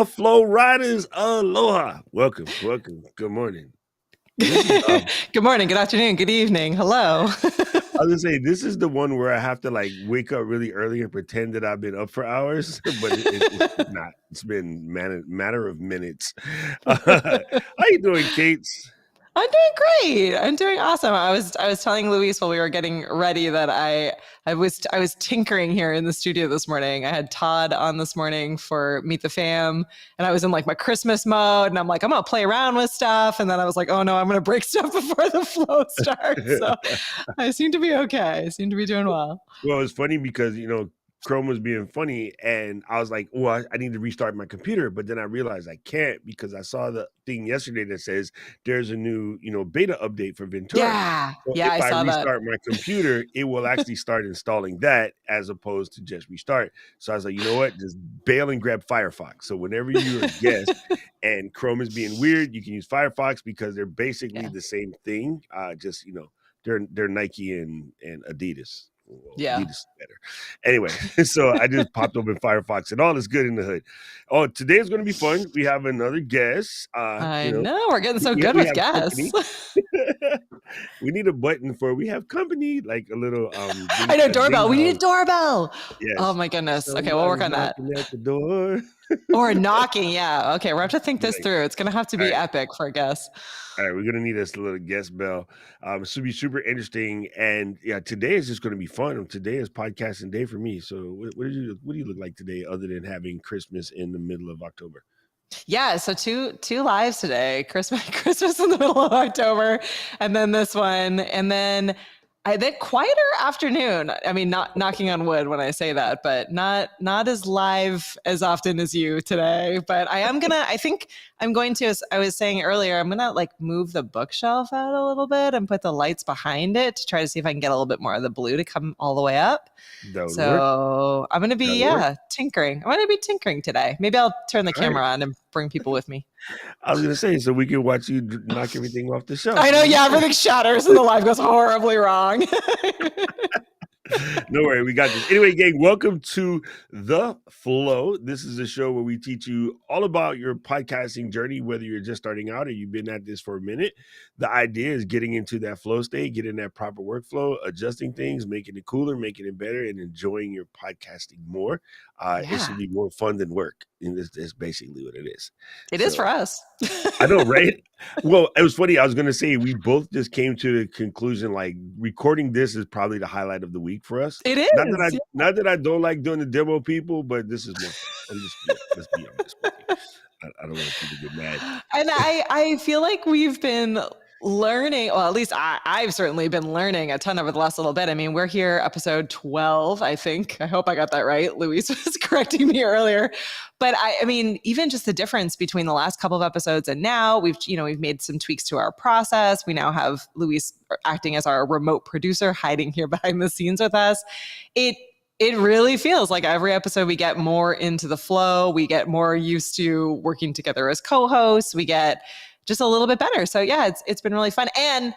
Aloha, Flow Riders. Aloha. Welcome. Good morning. This is Good morning, good afternoon, good evening. Hello. I was gonna say this is the one where I have to like wake up really early and pretend that I've been up for hours, but it's not. It's been matter of minutes. How you doing, Kate? I'm doing great. I'm doing awesome. I was telling Luis while we were getting ready that I was tinkering here in the studio this morning. I had Todd on this morning for Meet the Fam, and I was in like my Christmas mode, and I'm like, I'm gonna play around with stuff, and then I was like, oh no, I'm gonna break stuff before the flow starts. So I seem to be okay. I seem to be doing well. Well, it's funny because Chrome was being funny, and I was like, "Well, I need to restart my computer," but then I realized I can't because I saw the thing yesterday that says there's a new, beta update for Ventura. Yeah, So yeah, if I I saw that. restart my computer, it will actually start installing that as opposed to just restart. So I was like, you know what? Just bail and grab Firefox. So whenever you're a guest and Chrome is being weird, you can use Firefox because they're basically the same thing. Just they're Nike and Adidas. Well, Yeah. Adidas is better. Anyway, so I just popped open Firefox and all is good in the hood. Oh, today is going to be fun. We have another guest. I know we're getting so good with guests. We need a button for we have company, like a little I know, doorbell. We need a doorbell. Yes. Oh my goodness. Okay, we'll work on that. At the door. Or knocking, yeah. Okay, we're going to have to think this through. It's going to have to be epic for guests. All right, we're going to need us a little guest bell. This will be super interesting. And yeah, today is just going to be fun. Today is podcasting day for me. So what do you look like today other than having Christmas in the middle of October? Yeah, so two lives today. Christmas in the middle of October, and then this one, and then the quieter afternoon. I mean, not knocking on wood when I say that, but not as live as often as you today. But I think I'm going to, as I was saying earlier, I'm gonna like move the bookshelf out a little bit and put the lights behind it to try to see if I can get a little bit more of the blue to come all the way up. So I'm gonna be tinkering. I'm gonna be tinkering today. Maybe I'll turn the camera on and bring people with me. I was gonna say, so we can watch you knock everything off the shelf. I know, yeah, everything shatters and the live goes horribly wrong. No worry, we got this. Anyway, gang, welcome to The Flow. This is a show where we teach you all about your podcasting journey, whether you're just starting out or you've been at this for a minute. The idea is getting into that flow state, getting that proper workflow, adjusting things, making it cooler, making it better, and enjoying your podcasting more. It should be more fun than work. And that's basically what it is. It is for us. I know, right? Well, it was funny. I was going to say we both just came to the conclusion, like recording this is probably the highlight of the week for us. It is. Not that I don't like doing the demo people, but this is more fun. Let's be honest with you. I don't want people to get mad. And I feel like we've been learning, well, at least I've certainly been learning a ton over the last little bit. I mean, we're here episode 12, I think. I hope I got that right. Luis was correcting me earlier. But I mean, even just the difference between the last couple of episodes and now, we've made some tweaks to our process. We now have Luis acting as our remote producer, hiding here behind the scenes with us. It really feels like every episode we get more into the flow. We get more used to working together as co-hosts. We get just a little bit better. So yeah, it's been really fun. And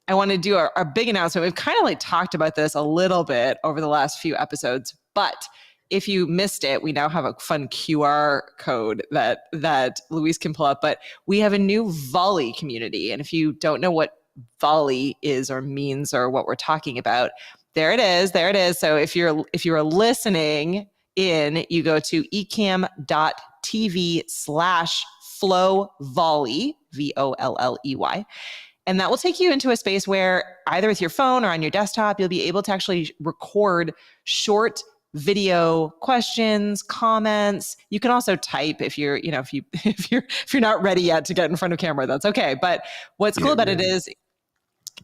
I want to do our big announcement. We've kind of like talked about this a little bit over the last few episodes, but if you missed it, we now have a fun QR code that Luis can pull up. But we have a new Volley community. And if you don't know what Volley is or means or what we're talking about, there it is. So if you're listening in, you go to ecamm.tv/flow volley, VOLLEY. And that will take you into a space where either with your phone or on your desktop, you'll be able to actually record short video questions, comments. You can also type if you're not ready yet to get in front of camera, that's okay. But what's cool about it is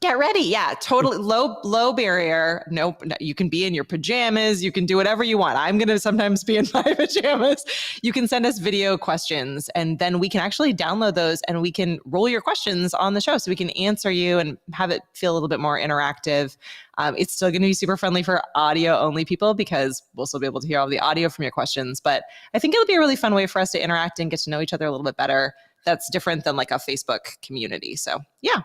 get ready. Yeah, totally low barrier. Nope. You can be in your pajamas. You can do whatever you want. I'm going to sometimes be in my pajamas. You can send us video questions and then we can actually download those and we can roll your questions on the show so we can answer you and have it feel a little bit more interactive. It's still going to be super friendly for audio only people because we'll still be able to hear all the audio from your questions. But I think it'll be a really fun way for us to interact and get to know each other a little bit better. That's different than like a Facebook community. So yeah.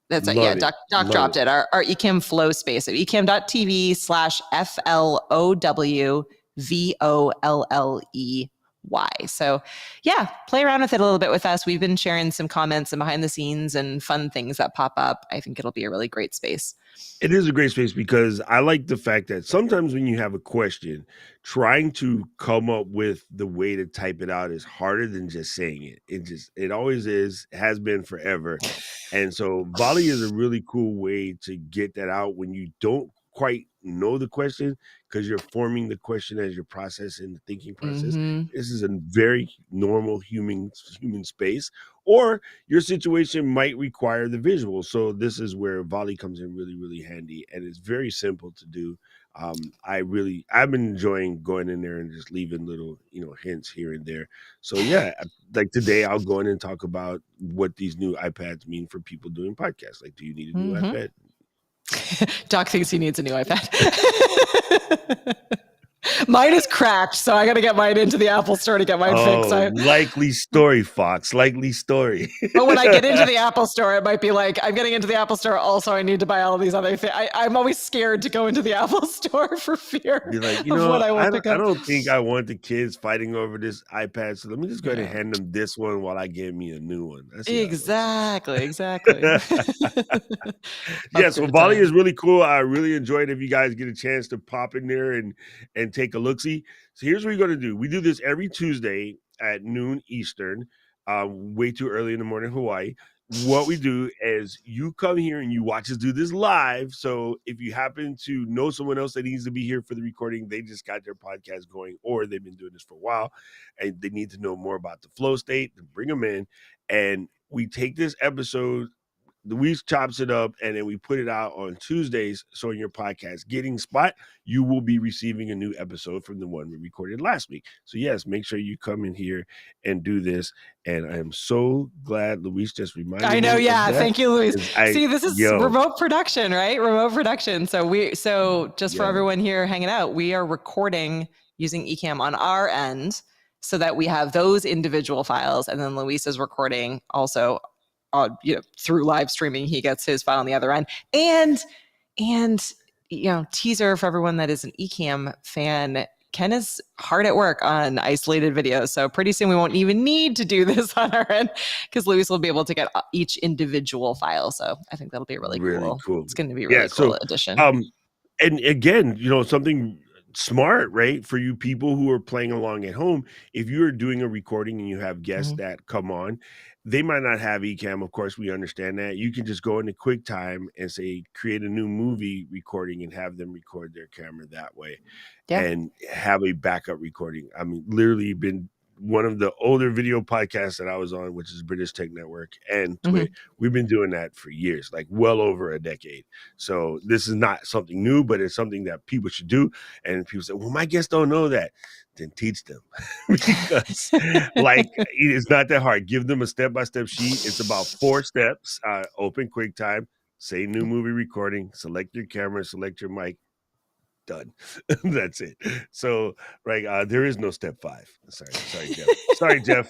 That's it. Yeah, Doc dropped it. Our Ecamm flow space at ecamm.tv/FLOWVOLLEY why. So yeah, play around with it a little bit with us. We've been sharing some comments and behind the scenes and fun things that pop up. I think it'll be a really great space. It is a great space because I like the fact that sometimes when you have a question, trying to come up with the way to type it out is harder than just saying it. It always is, has been forever. And so volley is a really cool way to get that out when you don't quite know the question because you're forming the question as your process and the thinking process. Mm-hmm. This is a very normal human space, or your situation might require the visual. So this is where volley comes in really, really handy, and it's very simple to do. I've been enjoying going in there and just leaving little, hints here and there. So yeah, like today I'll go in and talk about what these new iPads mean for people doing podcasts. Like, do you need a new iPad? Doc thinks he needs a new iPad. Mine is cracked, so I got to get mine into the Apple store to get mine fixed. Likely story, Fawkes. Likely story. But when I get into the Apple store, it might be like, I'm getting into the Apple store. Also, I need to buy all of these other things. I'm always scared to go into the Apple store for fear of what I will pick up. I don't think I want the kids fighting over this iPad. So let me just go ahead and hand them this one while I get me a new one. Exactly. Yeah, so volley is really cool. I really enjoyed if you guys get a chance to pop in there and take a look-see. So here's what we're going to do. We do this every Tuesday at noon Eastern, way too early in the morning, Hawaii. What we do is you come here and you watch us do this live. So if you happen to know someone else that needs to be here for the recording, they just got their podcast going, or they've been doing this for a while and they need to know more about the flow state, then bring them in. And we take this episode, Luis chops it up, and then we put it out on Tuesdays. So in your podcast getting spot, you will be receiving a new episode from the one we recorded last week. So yes, make sure you come in here and do this. And I am so glad Luis just reminded me. I know, yeah. Thank you, Luis. See, this is remote production, right? Remote production. So just for everyone here hanging out, we are recording using Ecamm on our end so that we have those individual files, and then Luis is recording also through live streaming. He gets his file on the other end. And teaser for everyone that is an Ecamm fan, Ken is hard at work on isolated videos. So pretty soon we won't even need to do this on our end because Luis will be able to get each individual file. So I think that'll be really cool. It's going to be a really cool addition. And again, something smart, right? For you people who are playing along at home, if you're doing a recording and you have guests that come on, they might not have Ecamm. Of course, we understand that. You can just go into QuickTime and say, create a new movie recording and have them record their camera that way and have a backup recording. I mean, literally been one of the older video podcasts that I was on, which is British Tech Network and Twit. We've been doing that for years, like well over a decade. So this is not something new, but it's something that people should do. And people say, well, my guests don't know that. Then teach them because it's not that hard. Give them a step-by-step sheet. It's about 4 steps. Open QuickTime, say new movie recording, select your camera, select your mic. Done. That's it. So there is no step 5. Sorry, Jeff.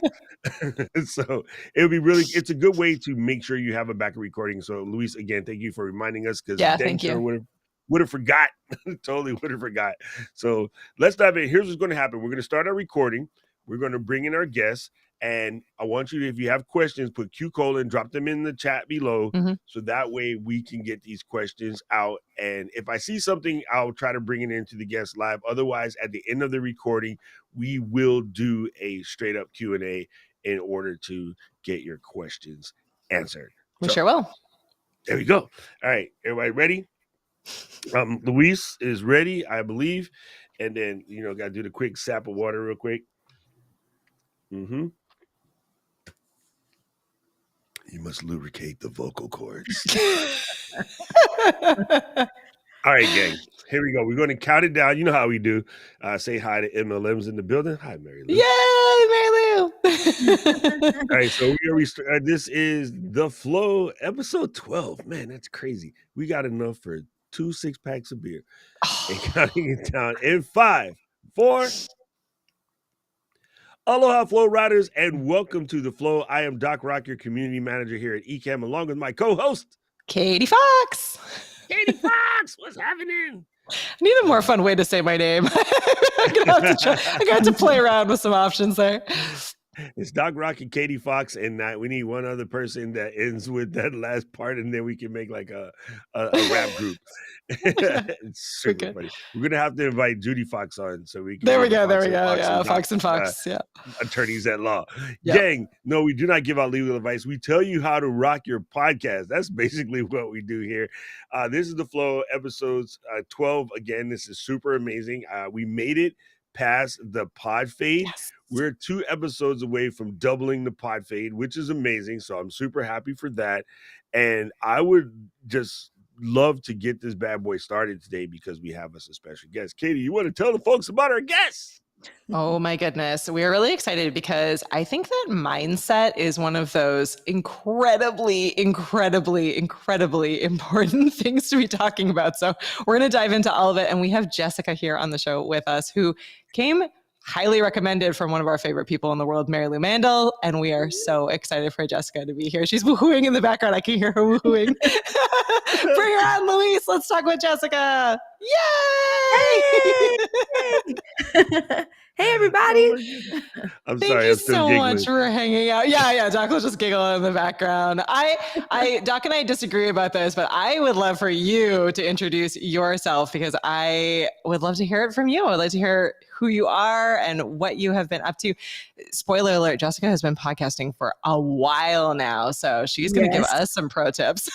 So it's a good way to make sure you have a backup recording. So Luis, again, thank you for reminding us because thank you. Would have forgot. Totally would have forgot. So let's dive in. Here's what's going to happen. We're going to start our recording. We're going to bring in our guests. And I want you to, if you have questions, put Q:, drop them in the chat below. So that way we can get these questions out. And if I see something, I'll try to bring it into the guest live. Otherwise, at the end of the recording, we will do a straight up Q&A in order to get your questions answered. We sure will. There we go. All right. Everybody ready? Luis is ready, I believe. And then, got to do the quick sap of water real quick. You must lubricate the vocal cords. All right, gang. Here we go. We're going to count it down. You know how we do. Say hi to MLM's in the building. Hi, Mary Lou. Yay, Mary Lou. All right, so this is The Flow, episode 12. Man, that's crazy. We got enough for 2 6-packs of beer. And counting it down in 5, 4. Aloha, Flow Riders, and welcome to The Flow. I am Doc Rock, your community manager here at Ecamm, along with my co-host, Katie Fawkes. Katie Fawkes, what's happening? I need a more fun way to say my name. I got to play around with some options there. It's Doc Rock and Katie Fawkes, and we need one other person that ends with that last part, and then we can make like a rap group. It's super funny. We're gonna have to invite Judy Fox on so we can. There we go. Yeah, Fawkes and Fawkes. Yeah, attorneys at law. Yep. Gang, no, we do not give out legal advice. We tell you how to rock your podcast. That's basically what we do here. This is the Flow, episodes 12. Again, this is super amazing. We made it past the pod fade. Yes. We're 2 episodes away from doubling the pod fade, which is amazing. So I'm super happy for that. And I would just love to get this bad boy started today because we have us a special guest. Katie, you want to tell the folks about our guest? Oh my goodness. We are really excited because I think that mindset is one of those incredibly important things to be talking about. So we're going to dive into all of it. And we have Jessica here on the show with us, who came highly recommended from one of our favorite people in the world, Mary Lou Mandel. And we are so excited for Jessica to be here. She's woohooing in the background. I can hear her woohooing. Bring her on, Luis. Let's talk with Jessica. Yay! Hey, everybody. I'm Thank sorry. you so much for hanging out. Yeah. Doc was just giggling in the background. Doc and I disagree about this, but I would love for you to introduce yourself because I would love to hear it from you. I'd like to hear who you are and what you have been up to. Spoiler alert, Jessica has been podcasting for a while now, so she's going to give us some pro tips.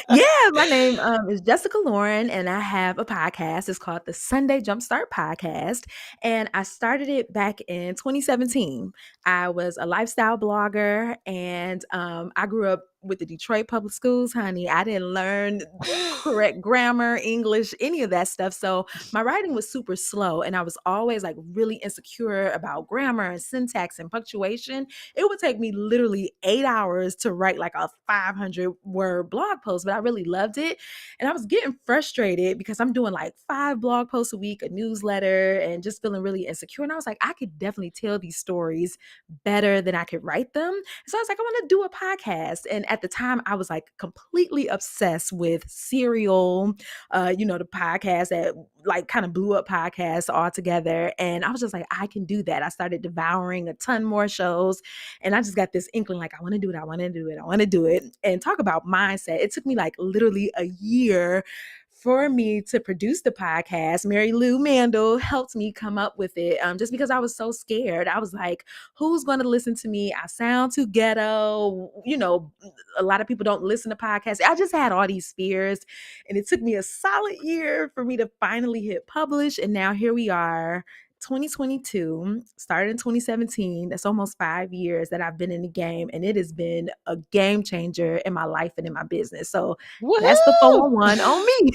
Yeah, my name is Jessica Lauren, and I have a podcast. It's called the Sunday Jumpstart podcast, and I started it back in 2017. I was a lifestyle blogger, and I grew up with the Detroit public schools, honey. I didn't learn correct grammar, English, any of that stuff. So my writing was super slow, and I was always like really insecure about grammar and syntax and punctuation. It would take me literally 8 hours to write like a 500-word blog post, but I really loved it. And I was getting frustrated because I'm doing like 5 blog posts a week, a newsletter, and just feeling really insecure. And I was like, I could definitely tell these stories better than I could write them. So I was like, I want to do a podcast. And at the time, I was like completely obsessed with Serial, the podcast that like kind of blew up podcasts altogether. And I was just like, I can do that. I started devouring a ton more shows. And I just got this inkling, like, I want to do it. And talk about mindset. It took me like literally a year for me to produce the podcast. Mary Lou Mandel helped me come up with it just because I was so scared. I was like, who's going to listen to me? I sound too ghetto. A lot of people don't listen to podcasts. I just had all these fears, and it took me a solid year for me to finally hit publish. And now here we are. 2022, started in 2017. That's almost 5 years that I've been in the game, and it has been a game changer in my life and in my business. So that's the 411 on me.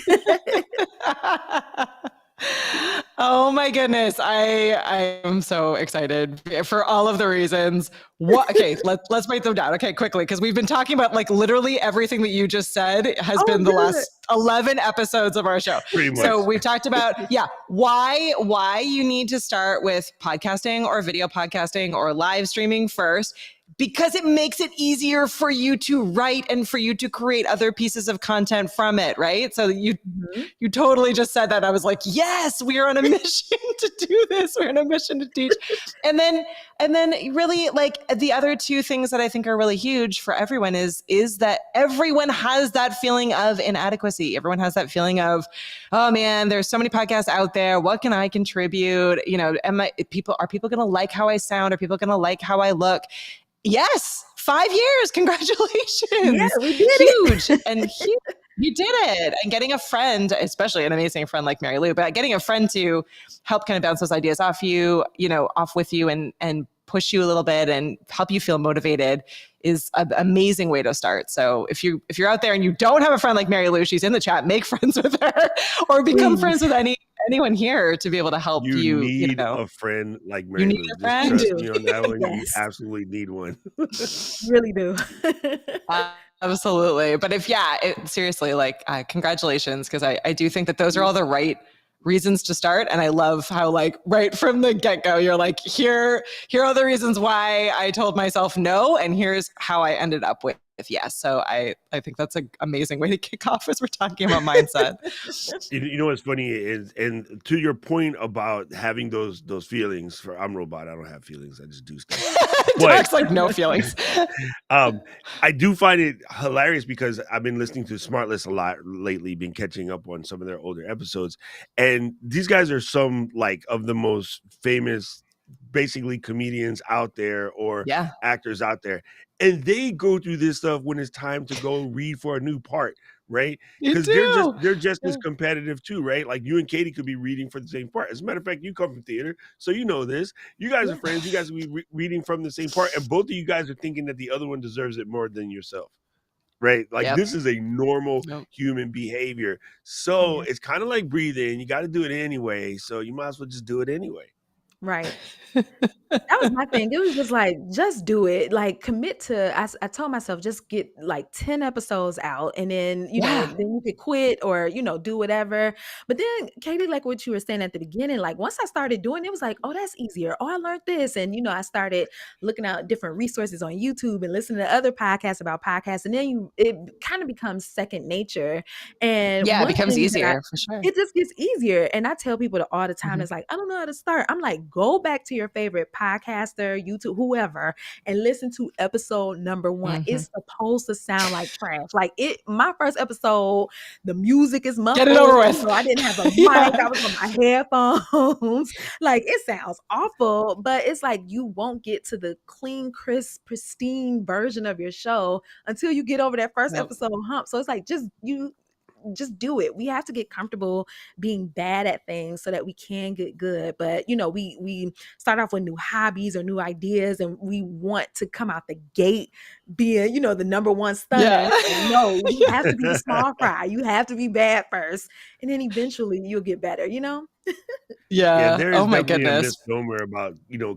Oh my goodness. I am so excited for all of the reasons. Okay, let's break them down. Okay, quickly, because we've been talking about like literally everything that you just said has been the last 11 episodes of our show. Pretty much. So we've talked about, why you need to start with podcasting or video podcasting or live streaming first. Because it makes it easier for you to write and for you to create other pieces of content from it, right? So you totally just said that. I was like, yes, we are on a mission to do this. We're on a mission to teach. And then really like the other 2 things that I think are really huge for everyone is that everyone has that feeling of inadequacy. Everyone has that feeling of, oh man, there's so many podcasts out there. What can I contribute? Are people going to like how I sound? Are people going to like how I look? Yes, 5 years. Congratulations. Yeah, we did it. Huge. You did it. And getting a friend, especially an amazing friend like Mary Lou, but getting a friend to help kind of bounce those ideas off with you and push you a little bit and help you feel motivated is an amazing way to start. So if you're out there and you don't have a friend like Mary Lou, she's in the chat, make friends with her or become friends with anyone here to be able to help you. You need a friend like Mary Lou. You need a friend? Just trust me on that one. Yes. You absolutely need one. Really do. Absolutely. But seriously, like congratulations, because I do think that those are all the right reasons to start. And I love how like right from the get-go, you're like, here are the reasons why I told myself no, and here's how I ended up with yes. So I think that's an amazing way to kick off as we're talking about mindset. You know what's funny is, and to your point about having those feelings, for I'm robot, I don't have feelings, I just do stuff. But Doc's like, no feelings. I do find it hilarious because I've been listening to Smartless a lot lately, been catching up on some of their older episodes, and these guys are some like of the most famous, basically comedians out there or Yeah. actors out there, and they go through this stuff when it's time to go read for a new part, right? You Because do. they're just Yeah. as competitive too, right? Like you and Katie could be reading for the same part. As a matter of fact, you come from theater, so you know this. You guys are friends. You guys will be reading from the same part, and both of you guys are thinking that the other one deserves it more than yourself, right? Like Yep. this is a normal Yep. human behavior. So Yeah. it's kind of like breathing. You got to do it anyway. So you might as well just do it anyway. Right. That was my thing. It was just like, just do it. Like, commit to. I told myself, just get like 10 episodes out, and then Yeah. then you could quit or do whatever. But then, Katie, like what you were saying at the beginning, like once I started doing it, was like, oh, that's easier. Oh, I learned this, and I started looking at different resources on YouTube and listening to other podcasts about podcasts, and then it kind of becomes second nature. And Yeah, it one becomes thing that easier for sure. it just gets easier. And I tell people all the time, it's like, I don't know how to start. I'm like, go back to your favorite podcaster, YouTube, whoever, and listen to episode number 1. It's supposed to sound like trash. Like my first episode, the music is muffled. Get it over with. I didn't have a mic. Yeah. I was on my headphones. Like it sounds awful, but it's like you won't get to the clean, crisp, pristine version of your show until you get over that first Yep. episode hump. So it's like just do it. We have to get comfortable being bad at things so that we can get good. But we start off with new hobbies or new ideas, and we want to come out the gate being the number one stunner. Yeah. No, you have to be the small fry. You have to be bad first, and then eventually you'll get better. Yeah, Yeah. there Oh is my definitely a goodness. misnomer about,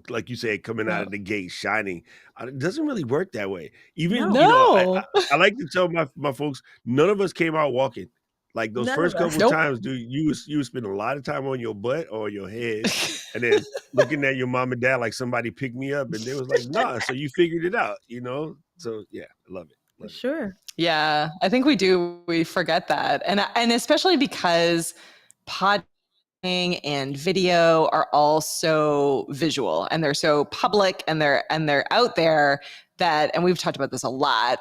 like you say, coming out Yeah. of the gate shining. It doesn't really work that way. Even, No. I like to tell my folks, none of us came out walking. Like those None first of us. couple Nope. times, dude, you spend a lot of time on your butt or your head, and then looking at your mom and dad like somebody picked me up, and they was like, nah. So you figured it out, So yeah, I love it. For sure. Yeah, I think we do. We forget that, and especially because podcasting and video are all so visual, and they're so public, and they're out there that, and we've talked about this a lot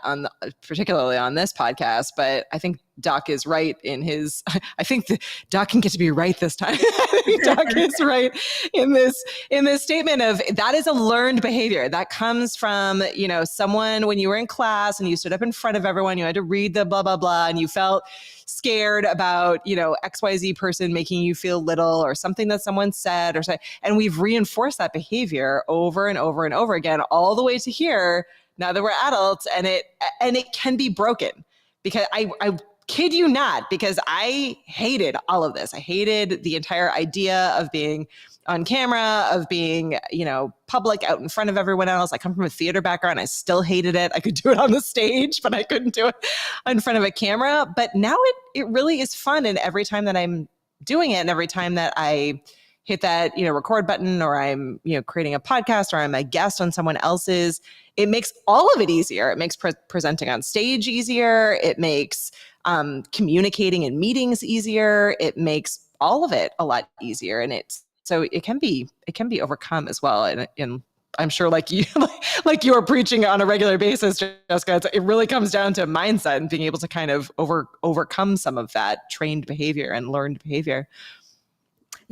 particularly on this podcast, but I think Doc is right in his, I think Doc can get to be right this time. I think Doc is right in this statement of that is a learned behavior that comes from, someone when you were in class and you stood up in front of everyone, you had to read the blah, blah, blah, and you felt scared about, XYZ person making you feel little or something that someone said or say, and we've reinforced that behavior over and over and over again, all the way to here, now that we're adults, and it can be broken. Because I kid you not, because I hated all of this. I hated the entire idea of being on camera, of being, public out in front of everyone else. I come from a theater background. I still hated it. I could do it on the stage, but I couldn't do it in front of a camera. But now it really is fun. And every time that I'm doing it, and every time that I hit that, record button, or I'm, creating a podcast, or I'm a guest on someone else's, it makes all of it easier. It makes presenting on stage easier. It makes communicating in meetings easier. It makes all of it a lot easier. And so it can be overcome as well. And I'm sure like you are preaching on a regular basis, Jessica, it really comes down to mindset and being able to kind of overcome some of that trained behavior and learned behavior.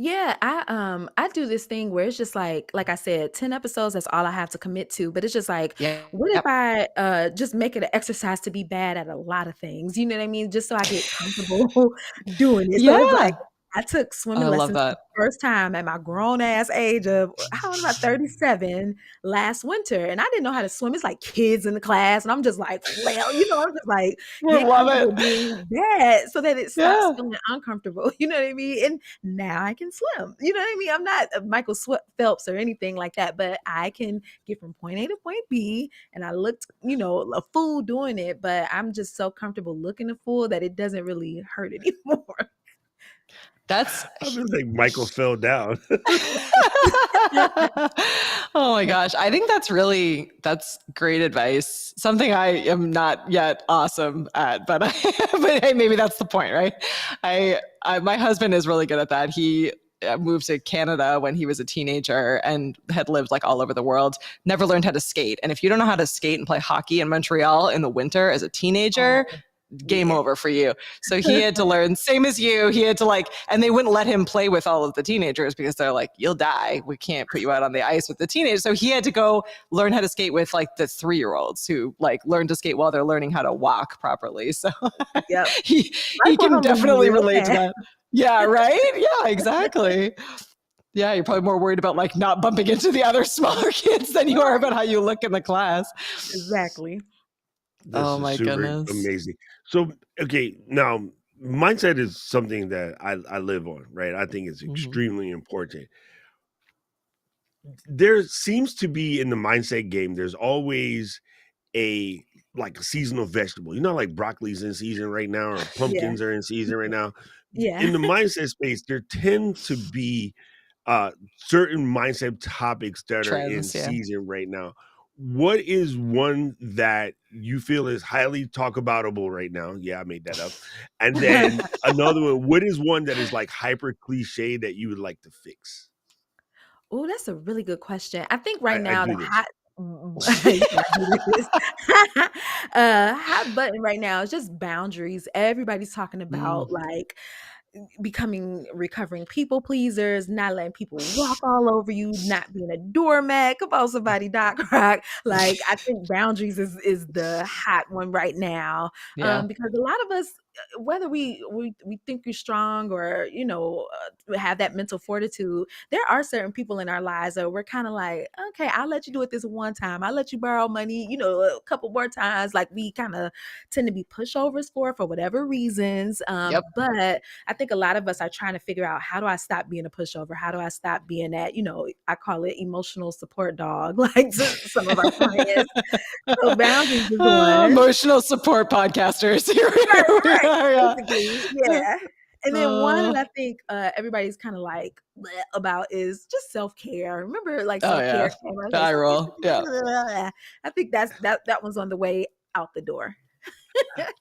Yeah, I do this thing where it's just like I said, 10 episodes, that's all I have to commit to. But it's just like, Yeah. what if I just make it an exercise to be bad at a lot of things? You know what I mean? Just so I get comfortable doing it. So it's like I took swimming I love lessons for that. the first time at my grown ass age of how old am I, 37 last winter. And I didn't know how to swim. It's like kids in the class. And I'm just like, well, I'm just like, I get love comfortable it. being bad so that it stops Yeah. feeling uncomfortable. You know what I mean? And now I can swim. You know what I mean? I'm not a Michael Phelps or anything like that, but I can get from point A to point B. And I looked, a fool doing it, but I'm just so comfortable looking a fool that it doesn't really hurt anymore. That's I was like, Michael fell down. oh my gosh. I think that's great advice. Something I am not yet awesome at, but but hey, maybe that's the point, right? My husband is really good at that. He moved to Canada when he was a teenager and had lived like all over the world, never learned how to skate. And if you don't know how to skate and play hockey in Montreal in the winter as a teenager, game over for you. So he had to learn, same as you, he had to like, and they wouldn't let him play with all of the teenagers because they're like, you'll die. We can't put you out on the ice with the teenagers. So he had to go learn how to skate with like the 3-year-olds who like learn to skate while they're learning how to walk properly. So he can definitely relate to that. Yeah, right? Yeah, exactly. Yeah, you're probably more worried about like not bumping into the other smaller kids than you are about how you look in the class. Exactly. Oh my goodness. Amazing. So, okay, now mindset is something that I live on, right? I think it's extremely important. There seems to be in the mindset game, there's always a seasonal vegetable. You know, like broccoli's in season right now, or pumpkins are in season right now. Yeah. In the mindset space, there tend to be certain mindset topics that are in season right now. What is one that you feel is highly talk aboutable right now? Yeah, I made that up. And then another one, what is one that is like hyper cliche that you would like to fix? Oh, that's a really good question. I think right now do the this. hot hot button right now is just boundaries. Everybody's talking about like becoming recovering people pleasers, not letting people walk all over you, not being a doormat. Come on, somebody, Doc Rock. Like, I think boundaries is the hot one right now. Because a lot of us, whether we think you're strong or have that mental fortitude, there are certain people in our lives that we're kind of like, okay, I'll let you do it this one time. I'll let you borrow money, a couple more times. Like, we kind of tend to be pushovers for whatever reasons. But I think a lot of us are trying to figure out, how do I stop being a pushover? How do I stop being that, I call it emotional support dog, like some of our clients. So boundaries is one. Emotional support podcasters. Yeah. And then one that I think everybody's kind of like about is just self-care. Remember, like self-care. I roll. Yeah. I think that one's on the way out the door.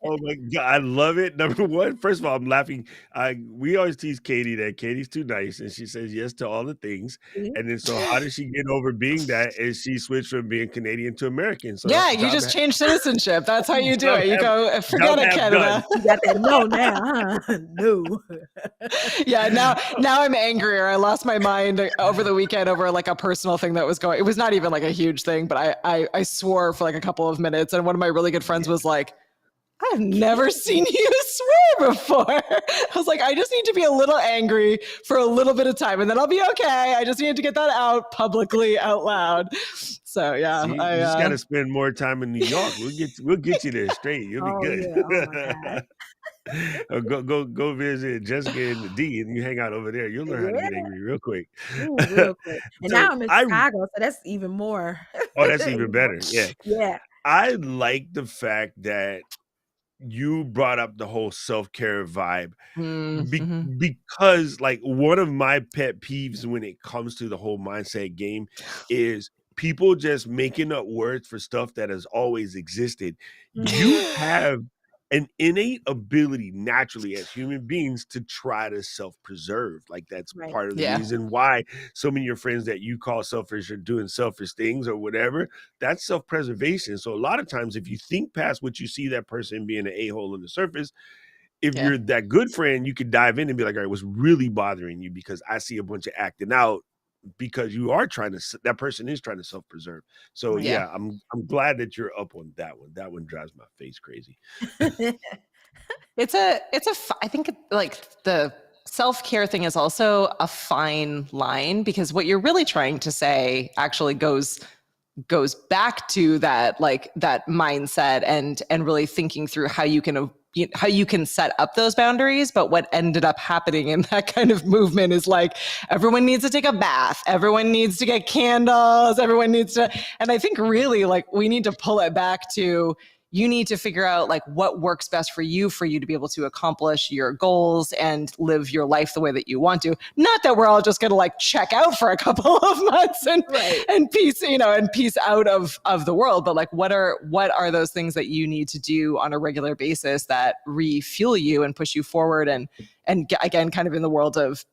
Oh my God, I love it. Number one, first of all, I'm laughing. We always tease Katie that Katie's too nice, and she says yes to all the things. And then, so how did she get over being that? And she switched from being Canadian to American. So you just change citizenship. That's how you do it. You go, forget it, Canada. You got that no now, huh? No. Yeah, now I'm angrier. I lost my mind over the weekend over like a personal thing that was going. It was not even like a huge thing, but I swore for like a couple of minutes, and one of my really good friends was like, I've never seen you swear before. I was like, I just need to be a little angry for a little bit of time and then I'll be okay. I just need to get that out publicly out loud. So yeah. See, you just got to spend more time in New York. We'll get you there straight. You'll be good. Yeah. Oh my God. Go visit Jessica and D, and you hang out over there. You'll learn how to get angry real quick. Ooh, real quick. And now I'm in Chicago, so that's even more. Oh, that's even better. Yeah. Yeah. I like the fact that you brought up the whole self-care vibe because like one of my pet peeves when it comes to the whole mindset game is people just making up words for stuff that has always existed. You have an innate ability naturally as human beings to try to self-preserve. Like that's part of the reason why so many of your friends that you call selfish are doing selfish things or whatever, that's self-preservation. So a lot of times if you think past what you see that person being an a-hole on the surface, if you're that good friend, you could dive in and be like, all right, what's really bothering you? Because I see a bunch of acting out because you are that person is trying to self-preserve. So I'm glad that you're up on that one. That one drives my face crazy. I think like the self-care thing is also a fine line because what you're really trying to say actually goes back to that, like that mindset and really thinking through how you can set up those boundaries. But what ended up happening in that kind of movement is like, everyone needs to take a bath. Everyone needs to get candles. Everyone needs to, and I think really like we need to pull it back to, you need to figure out like what works best for you to be able to accomplish your goals and live your life the way that you want to. Not that we're all just going to like check out for a couple of months and peace, and peace out of the world. But like, what are those things that you need to do on a regular basis that refuel you and push you forward? And again, kind of in the world of,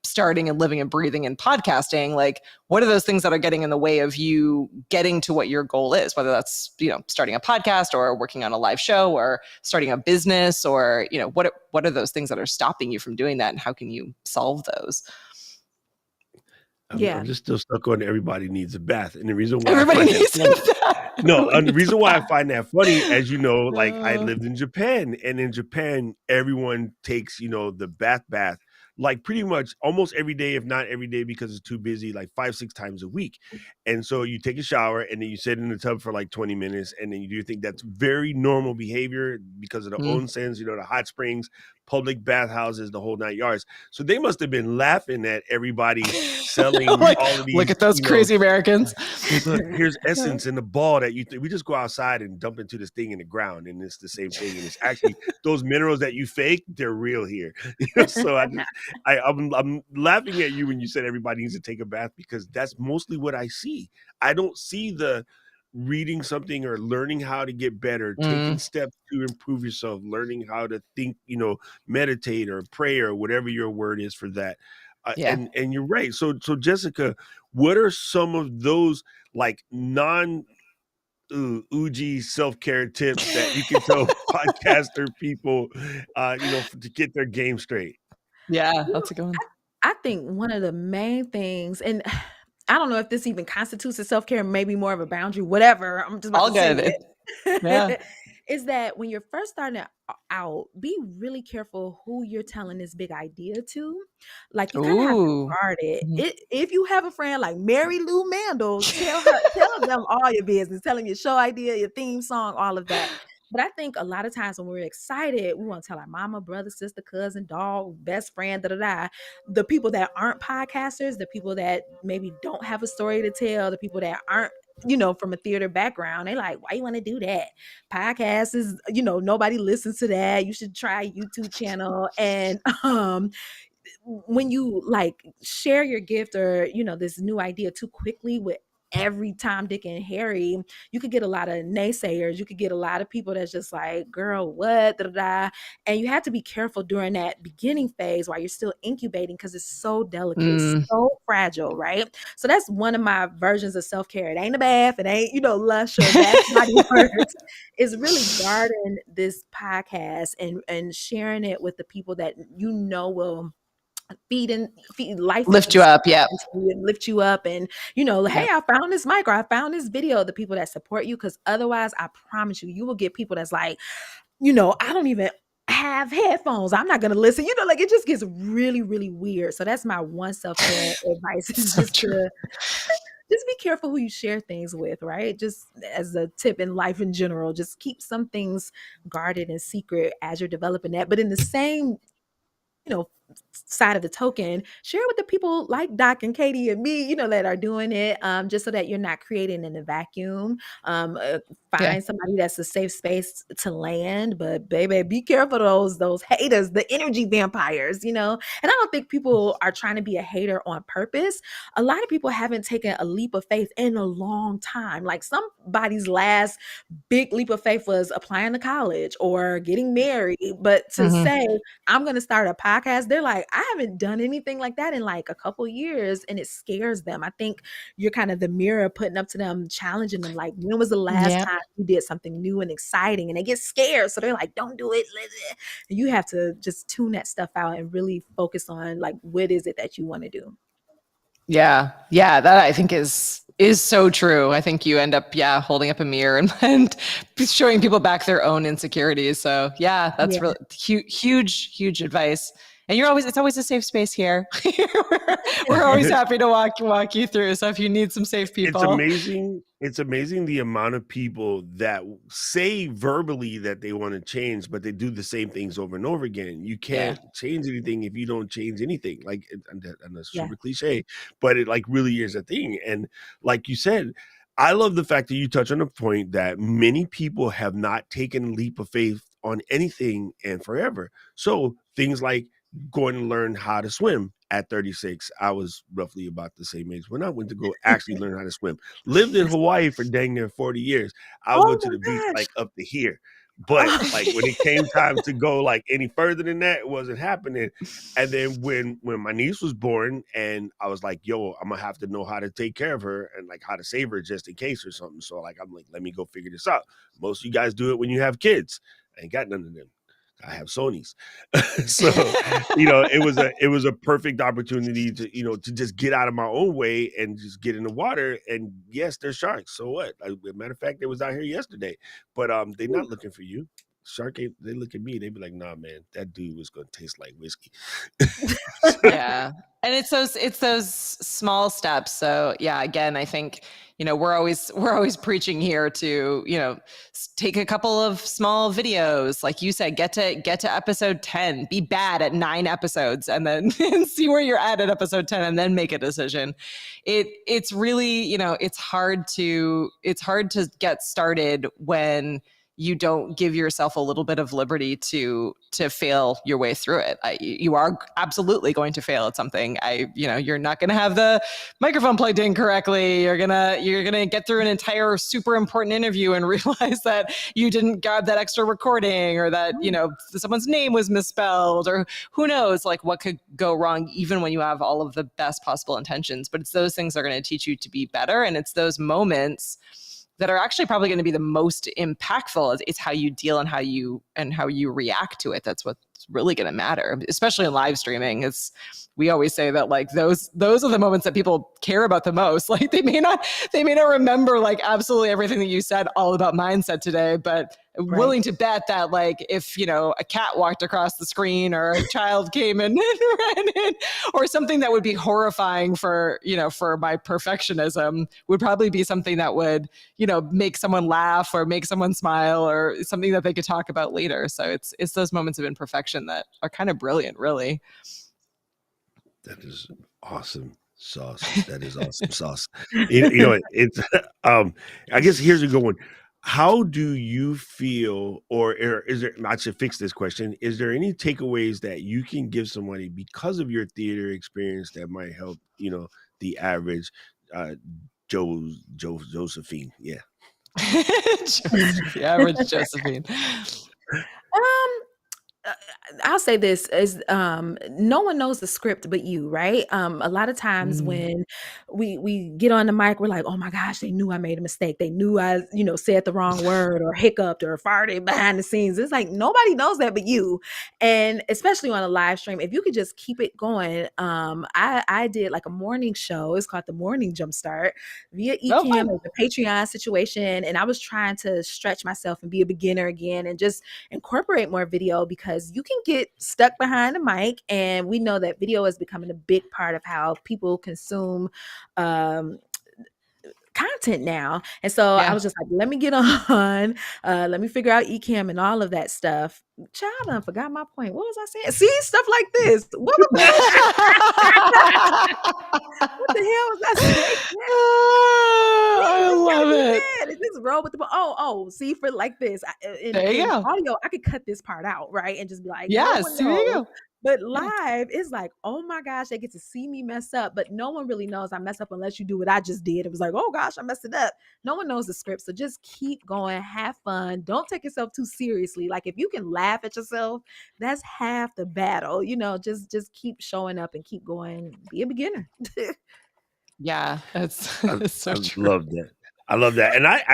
starting and living and breathing and podcasting, like what are those things that are getting in the way of you getting to what your goal is, whether that's starting a podcast or working on a live show or starting a business, or what are those things that are stopping you from doing that, and how can you solve those? I'm just still stuck on everybody needs a bath, and the reason why everybody needs a bath. No, and the reason why I find that funny, as you know, like I lived in Japan, and in Japan everyone takes the bath like pretty much almost every day, if not every day, because it's too busy, like 5-6 times a week. And so you take a shower and then you sit in the tub for like 20 minutes and then you do your thing. That's very normal behavior because of the onsens, the hot springs, public bathhouses, the whole 9 yards. So they must have been laughing at everybody selling like, all of these. Look at those crazy Americans. Look, here's essence in the ball that we just go outside and dump into this thing in the ground, and it's the same thing. And it's actually those minerals that you fake, they're real here. So I'm laughing at you when you said everybody needs to take a bath, because that's mostly what I see. I don't see the reading something or learning how to get better, taking steps to improve yourself, learning how to think, meditate or pray or whatever your word is for that. And you're right. So Jessica, what are some of those like Uji self-care tips that you can tell podcaster people, to get their game straight? Yeah, that's a good one. I think one of the main things, and I don't know if this even constitutes a self-care, maybe more of a boundary, whatever. I'm just about all to say good. it. Yeah. Is that when you're first starting out, be really careful who you're telling this big idea to. Like you kind of have to guard it. If you have a friend like Mary Lou Mandel, tell them all your business, tell them your show idea, your theme song, all of that. But I think a lot of times when we're excited, we want to tell our mama, brother, sister, cousin, dog, best friend, the people that aren't podcasters, the people that maybe don't have a story to tell, the people that aren't from a theater background. They like, why you want to do that? Podcast is, nobody listens to that. You should try a YouTube channel. And when you like share your gift or, this new idea too quickly with every Tom, Dick, and Harry, you could get a lot of naysayers. You could get a lot of people that's just like, girl, what? Da-da-da. And you have to be careful during that beginning phase while you're still incubating, because it's so delicate, so fragile, right? So that's one of my versions of self-care. It ain't a bath. It ain't, lush or bath body works. It's really guarding this podcast and sharing it with the people that will feed life, lift you up, and lift you up, and hey, I found this mic, or I found this video. The people that support you, because otherwise, I promise you will get people that's like, I don't even have headphones, I'm not gonna listen. Like it just gets really, really weird. So that's my one self-care advice: is just be careful who you share things with, right? Just as a tip in life in general, just keep some things guarded and secret as you're developing that. But in the same side of the token, share with the people like Doc and Katie and me, that are doing it, just so that you're not creating in a vacuum. Find somebody that's a safe space to land, but baby, be careful of those haters, the energy vampires, and I don't think people are trying to be a hater on purpose. A lot of people haven't taken a leap of faith in a long time. Like somebody's last big leap of faith was applying to college or getting married, but to say, I'm going to start a podcast, they're like, I haven't done anything like that in like a couple years, and it scares them. I think you're kind of the mirror putting up to them, challenging them, like, when was the last time you did something new and exciting? And they get scared, so they're like, don't do it. And you have to just tune that stuff out and really focus on like, what is it that you want to do? Yeah, that I think is so true. I think you end up holding up a mirror and showing people back their own insecurities. So that's really huge advice. And it's always a safe space here. We're always happy to walk you through. So if you need some safe people. It's amazing the amount of people that say verbally that they want to change, but they do the same things over and over again. You can't change anything if you don't change anything. Like, and that's super cliche, but it like really is a thing. And like you said, I love the fact that you touch on a point that many people have not taken a leap of faith on anything in forever. So things like going to learn how to swim at 36. I was roughly about the same age when I went to go actually learn how to swim. Lived in Hawaii for dang near 40 years. I'll go Oh to the beach my gosh. like up to here. But like when it came time to go like any further than that, it wasn't happening. And then when my niece was born and I was like, yo, I'm gonna have to know how to take care of her and like how to save her just in case or something. So like I'm like, let me go figure this out. Most of you guys do it when you have kids. I ain't got none of them. I have Sony's. So, it was a perfect opportunity to just get out of my own way and just get in the water. And yes, there's sharks. So what? As a matter of fact, they was out here yesterday, but they're not looking for you. Shark ain't, they look at me, they be like, nah, man, that dude was gonna taste like whiskey. Yeah. And it's those small steps. So yeah, again, I think, we're always preaching here to, take a couple of small videos. Like you said, get to episode 10, be bad at 9 episodes and then see where you're at episode 10 and then make a decision. It's really, it's hard to get started when you don't give yourself a little bit of liberty to fail your way through it. You are absolutely going to fail at something. You're not going to have the microphone plugged in correctly. You're gonna get through an entire super important interview and realize that you didn't grab that extra recording, or that someone's name was misspelled, or who knows, like what could go wrong, even when you have all of the best possible intentions. But it's those things that are going to teach you to be better, and it's those moments that are actually probably going to be the most impactful. It's how you deal and how you react to it. That's what's really going to matter, especially in live streaming. We always say that like those are the moments that people care about the most. Like they may not remember like absolutely everything that you said all about mindset today, but willing to bet that like if a cat walked across the screen, or a child came in and ran in, or something that would be horrifying for my perfectionism, would probably be something that would make someone laugh or make someone smile, or something that they could talk about later. So it's those moments of imperfection that are kind of brilliant, really. That is awesome sauce. That is awesome sauce. It's I guess here's a good one. How do you feel, or is there, I should fix this question. Is there any takeaways that you can give somebody because of your theater experience that might help, the average Josephine? Yeah. The average Josephine. I'll say this is no one knows the script but you, right? A lot of times when we get on the mic, we're like, oh my gosh, they knew I made a mistake. They knew I, said the wrong word or hiccuped or farted behind the scenes. It's like nobody knows that but you. And especially on a live stream, if you could just keep it going. I did like a morning show. It's called the Morning Jumpstart via Ecamm. It's a Patreon situation. And I was trying to stretch myself and be a beginner again and just incorporate more video, because you can get stuck behind the mic, and we know that video is becoming a big part of how people consume content now. And so I was just like, let me get on, let me figure out Ecamm and all of that stuff. Child, I forgot my point. What was I saying? See, stuff like this. What the hell was I saying? I love it. Just roll with the see, for like this. There you go. Audio, I could cut this part out, right, and just be like, yes, there you go. But live, it's like, oh my gosh, they get to see me mess up, but no one really knows I mess up unless you do what I just did. It was like, oh gosh, I messed it up. No one knows the script, so just keep going, have fun. Don't take yourself too seriously. Like if you can laugh at yourself, that's half the battle. Just keep showing up and keep going. Be a beginner. Yeah, that's so true. I love that. And I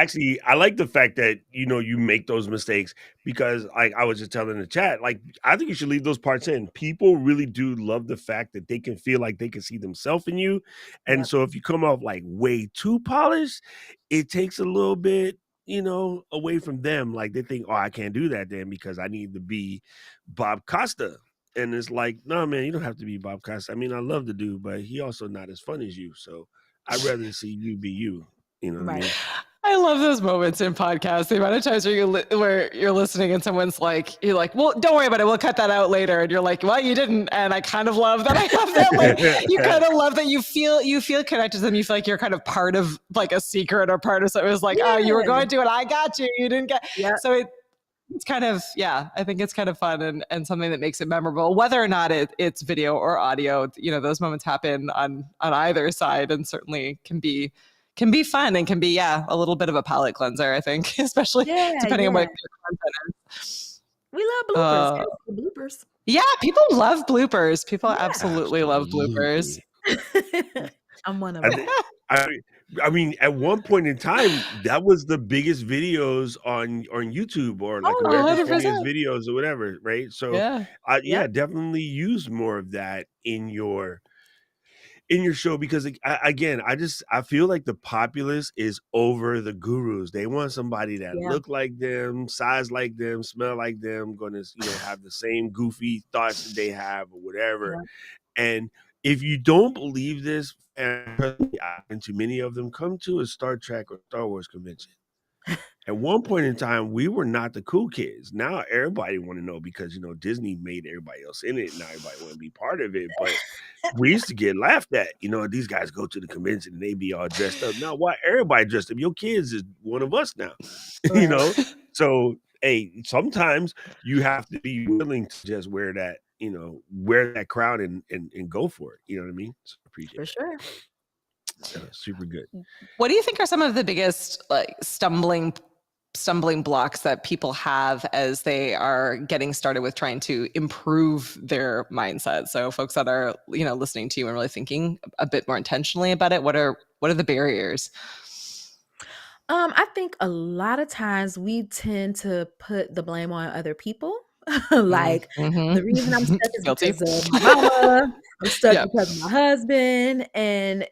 like the fact that, you make those mistakes, because like I was just telling the chat, like, I think you should leave those parts in. People really do love the fact that they can feel like they can see themselves in you. And so if you come off like way too polished, it takes a little bit, away from them. Like they think, oh, I can't do that then because I need to be Bob Costa. And it's like, no, man, you don't have to be Bob Costa. I mean, I love the dude, but he also not as fun as you. So I'd rather see you be you. You know what I mean? I I love those moments in podcasts. The amount of times where you're listening and someone's like, you're like, well, don't worry about it. We'll cut that out later. And you're like, well, you didn't. And I kind of love that. I have that. Like, you kind of love that you feel connected to them. You feel like you're kind of part of like a secret or part of something. It was like, oh, you were going to it. I got you. You didn't get. Yeah. So it's kind of, I think it's kind of fun and something that makes it memorable, whether or not it's video or audio. Those moments happen on either side and certainly can be fun and can be, a little bit of a palate cleanser, I think, especially depending on what your content is. We love bloopers. Bloopers. Yeah, people love bloopers. People absolutely love bloopers. I'm one of them. I mean, at one point in time, that was the biggest videos on YouTube or like America's Funniest Videos or whatever, right? So definitely use more of that in your show, because again, I feel like the populace is over the gurus. They want somebody that look like them, size like them, smell like them, gonna have the same goofy thoughts that they have or whatever. And if you don't believe this, and personally, I've been to many of them, come to a Star Trek or Star Wars convention. At one point in time, we were not the cool kids. Now everybody want to know because, Disney made everybody else in it. Now everybody want to be part of it. But we used to get laughed at. These guys go to the convention and they be all dressed up. Now, why everybody dressed up? Your kids is one of us now, So, hey, sometimes you have to be willing to just wear that, wear that crown and go for it. You know what I mean? So appreciate it. For sure. Super good. What do you think are some of the biggest stumbling blocks that people have as they are getting started with trying to improve their mindset? So folks that are, listening to you and really thinking a bit more intentionally about it, what are the barriers? I think a lot of times we tend to put the blame on other people. Like the reason I'm stuck is because of my mama. I'm stuck because of my husband. And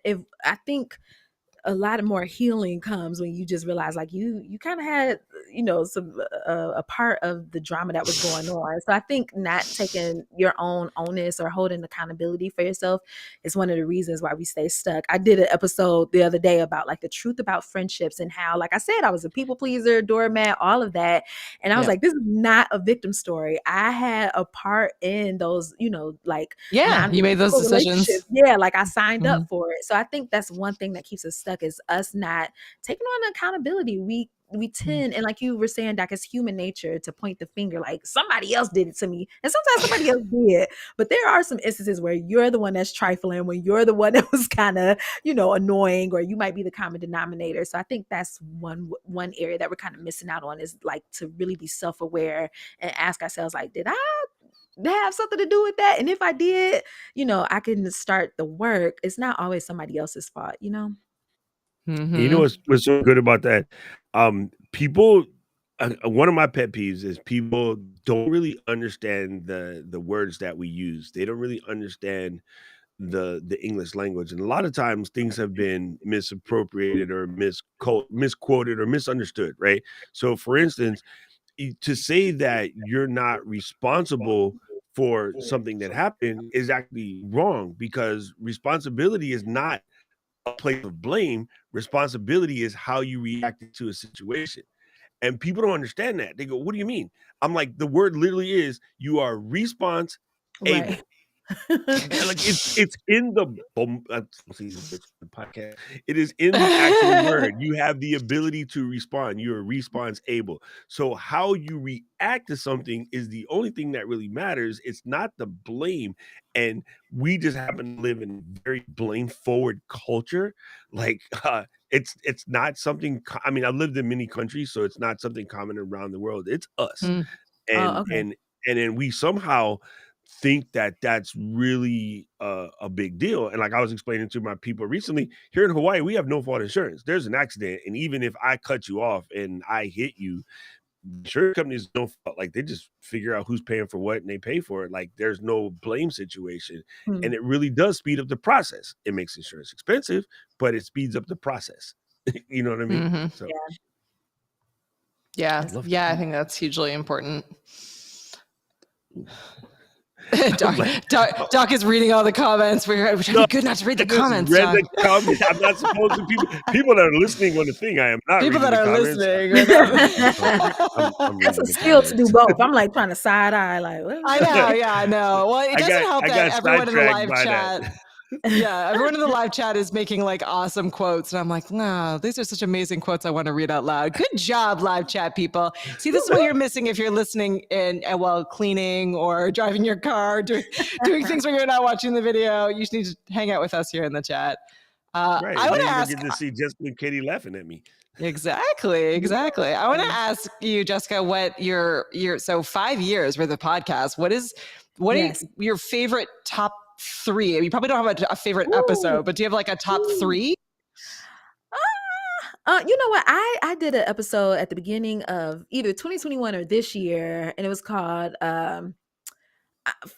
I think a lot more healing comes when you just realize like you kind of had some a part of the drama that was going on. So I think not taking your own onus or holding accountability for yourself is one of the reasons why we stay stuck. I did an episode the other day about like the truth about friendships and how, like I said, I was a people pleaser, doormat, all of that, and I was like, this is not a victim story. I had a part in those, you made those decisions. Like I signed up for it. So I think that's one thing that keeps us stuck, is us not taking on accountability. We tend, and like you were saying, Doc, it's human nature to point the finger like somebody else did it to me. And sometimes somebody else did. But there are some instances where you're the one that's trifling, when you're the one that was kind of, annoying, or you might be the common denominator. So I think that's one area that we're kind of missing out on, is like to really be self-aware and ask ourselves, like, did I have something to do with that? And if I did, I can start the work. It's not always somebody else's fault, You know what's so good about that? People, one of my pet peeves is people don't really understand the words that we use. They don't really understand the English language, and a lot of times things have been misappropriated or misquoted or misunderstood, right? So, for instance, to say that you're not responsible for something that happened is actually wrong, because responsibility is not a place of blame. Responsibility is how you reacted to a situation. And people don't understand that. They go, what do you mean? I'm like, the word literally is, you are response able. Right. Like it's in the podcast. It is in the actual word. You have the ability to respond. You are response able. So how you react to something is the only thing that really matters. It's not the blame. And we just happen to live in a very blame forward culture. Like it's not something. I mean, I've lived in many countries, so it's not something common around the world. It's us, and then we somehow think that that's really a big deal. And like I was explaining to my people recently, here in Hawaii, we have no fault insurance. There's an accident, and even if I cut you off and I hit you, insurance companies don't fault. Like they just figure out who's paying for what and they pay for it. Like there's no blame situation. And it really does speed up the process. It makes insurance expensive, but it speeds up the process. You know what I mean? So I think that's hugely important. Doc is reading all the comments. We're trying to be good not to read the comments, read Doc. the comments. I'm not supposed to. People that are listening on the thing, I am not People reading that the are comments. listening. I'm That's reading a the skill to do comments. both. I'm like trying to side eye, like, what? I know, yeah, I know. Well, it doesn't help that everyone in the sidetracked live by chat. that. Yeah, everyone in the live chat is making like awesome quotes, and I'm like, no, these are such amazing quotes. I want to read out loud. Good job, live chat people. See, this is what you're missing if you're listening in while cleaning or driving your car, doing things where you're not watching the video. You just need to hang out with us here in the chat. Right. I want to Then you'll ask. get to see Jessica and Katie laughing at me. Exactly. I want to ask you, Jessica, what your so 5 years worth of podcast. What Yes. are your favorite top 3? You probably don't have a favorite Ooh. episode, but do you have like a top 3? You know what? I did an episode at the beginning of either 2021 or this year, and it was called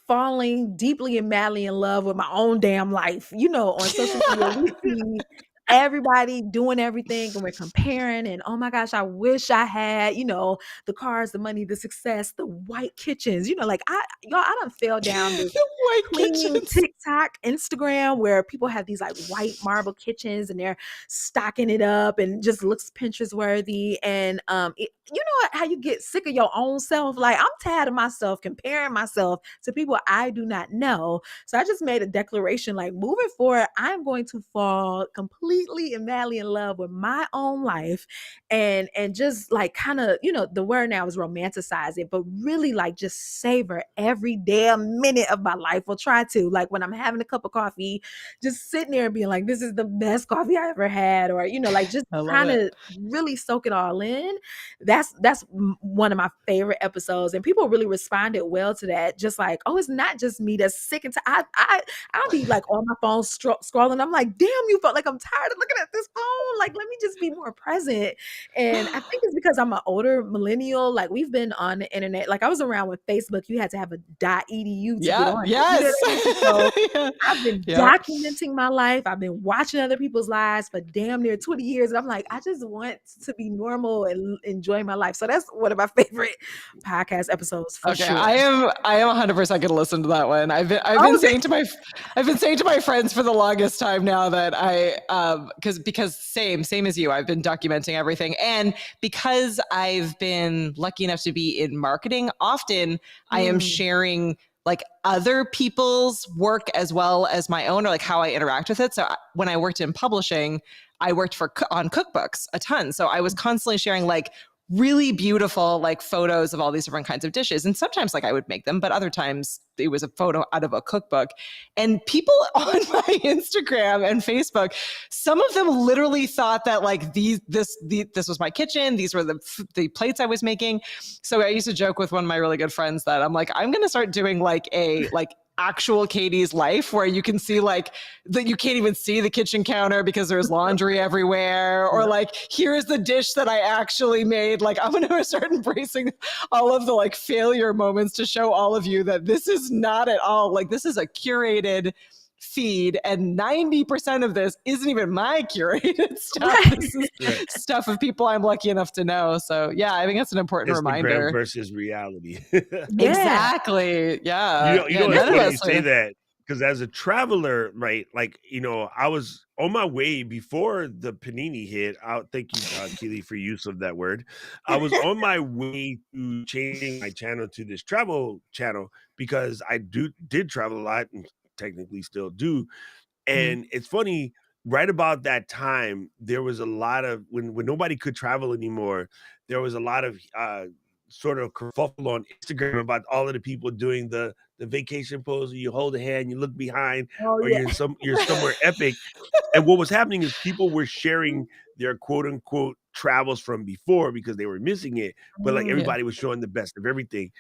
falling deeply and madly in love with my own damn life. You know, on social media, we see everybody doing everything and we're comparing, and oh my gosh, I wish I had, the cars, the money, the success, the white kitchens, like I done fell down this The white cleaning kitchens. TikTok, Instagram, where people have these like white marble kitchens and they're stocking it up and just looks Pinterest worthy. And you know how you get sick of your own self? Like, I'm tired of myself comparing myself to people I do not know. So I just made a declaration, like, moving forward, I'm going to fall completely and madly in love with my own life, and just like kind of, the word now is romanticize it, but really like just savor every damn minute of my life. Or try to, like, when I'm having a cup of coffee, just sitting there and being like, this is the best coffee I ever had, or like just trying to really soak it all in. That's one of my favorite episodes, and people really responded well to that. Just like, oh, it's not just me that's sick and I'll be like on my phone scrolling. I'm like, damn, you felt like I'm tired of looking at this phone. Like, let me just be more present. And I think it's because I'm an older millennial. Like, we've been on the internet. Like, I was around with Facebook. You had to have a .edu to get on. Yes. So I've been documenting my life. I've been watching other people's lives for damn near 20 years. And I'm like, I just want to be normal and enjoy my life. So that's one of my favorite podcast episodes for sure. I am 100% going to listen to that one. I've been saying to my friends for the longest time now that because same as you, I've been documenting everything, and because I've been lucky enough to be in marketing, often I am sharing like other people's work as well as my own, or like how I interact with it. So when I worked in publishing, I worked on cookbooks a ton. So I was constantly sharing like really beautiful like photos of all these different kinds of dishes. And sometimes like I would make them, but other times it was a photo out of a cookbook. And people on my Instagram and Facebook, some of them literally thought that like this was my kitchen. These were the plates I was making. So I used to joke with one of my really good friends that I'm like, I'm going to start doing like a actual Katie's life, where you can see like that you can't even see the kitchen counter because there's laundry everywhere, or like, here's the dish that I actually made. Like, I'm going to start embracing all of the like failure moments to show all of you that this is not at all like, this is a curated feed, and 90% of this isn't even my curated stuff. Right. This is stuff of people I'm lucky enough to know. So yeah, I think that's an important reminder. Instagram versus reality. Exactly. Yeah. You know, it's funny you say that, because as a traveler, right? Like, I was on my way before the panini hit. Thank you, Keely, for use of that word. I was on my way to changing my channel to this travel channel, because I did travel a lot, and technically still do. And it's funny, right about that time, there was a lot of, when nobody could travel anymore, there was a lot of sort of kerfuffle on Instagram about all of the people doing the vacation pose where you hold a hand, you look behind, you're somewhere epic. And what was happening is people were sharing their quote unquote travels from before because they were missing it, but like everybody was showing the best of everything.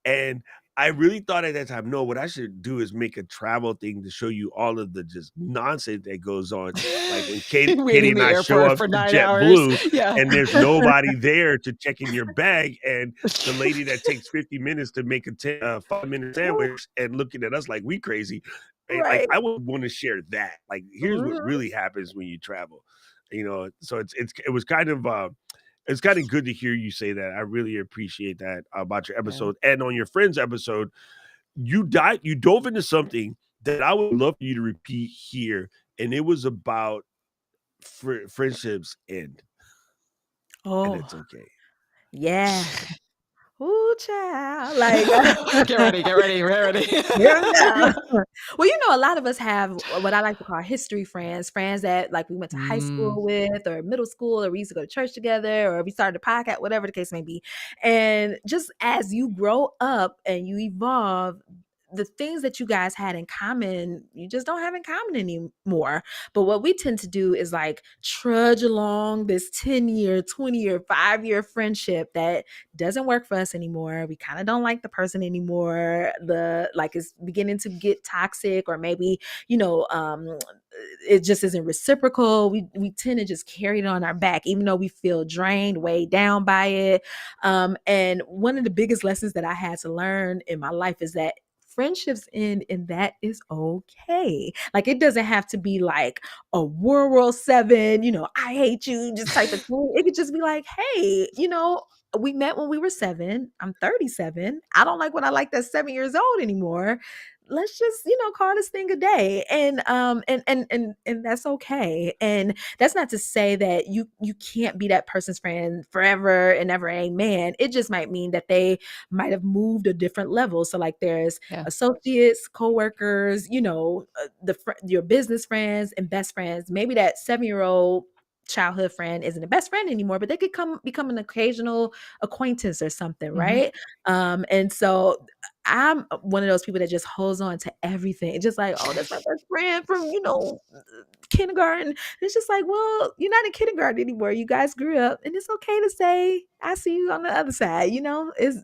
And I really thought at that time, no, what I should do is make a travel thing to show you all of the just nonsense that goes on. Like when Katie and I show up for to 9 JetBlue, hours. and there's nobody there to check in your bag, and the lady that takes 50 minutes to make a 5-minute sandwich and looking at us like we crazy. Right? Like, I would want to share that. Like, here's what really happens when you travel. So it was kind of it's kind of good to hear you say that. I really appreciate that about your episode. And on your friend's episode, you dove into something that I would love for you to repeat here, and it was about friendships end, and Oh, it's okay. yeah. Ooh, child. Like, Get ready, get ready, get ready. here we go. Well, a lot of us have what I like to call history friends, friends that like we went to high Mm, school with or middle school, or we used to go to church together, or we started a podcast, whatever the case may be. And just as you grow up and you evolve, the things that you guys had in common, you just don't have in common anymore. But what we tend to do is like trudge along this 10-year, 20-year, 5-year friendship that doesn't work for us anymore. We kind of don't like the person anymore. The like it's beginning to get toxic, or maybe, it just isn't reciprocal. We tend to just carry it on our back, even though we feel drained, weighed down by it. And one of the biggest lessons that I had to learn in my life is that friendships end, and that is okay. Like, it doesn't have to be like a World War Seven, I hate you, just type of thing. It could just be like, hey, we met when we were 7. I'm 37. I don't like what I like that's 7 years old anymore. Let's just, call this thing a day. And that's okay. And that's not to say that you can't be that person's friend forever and ever. Amen. It just might mean that they might have moved a different level. So like there's yeah. associates, co-workers, your business friends and best friends. Maybe that 7-year-old childhood friend isn't a best friend anymore, but they could become an occasional acquaintance or something, Mm-hmm. right? And so I'm one of those people that just holds on to everything. It's just like, oh, that's my best friend from, kindergarten. It's just like, well, you're not in kindergarten anymore. You guys grew up, and it's okay to say, I see you on the other side.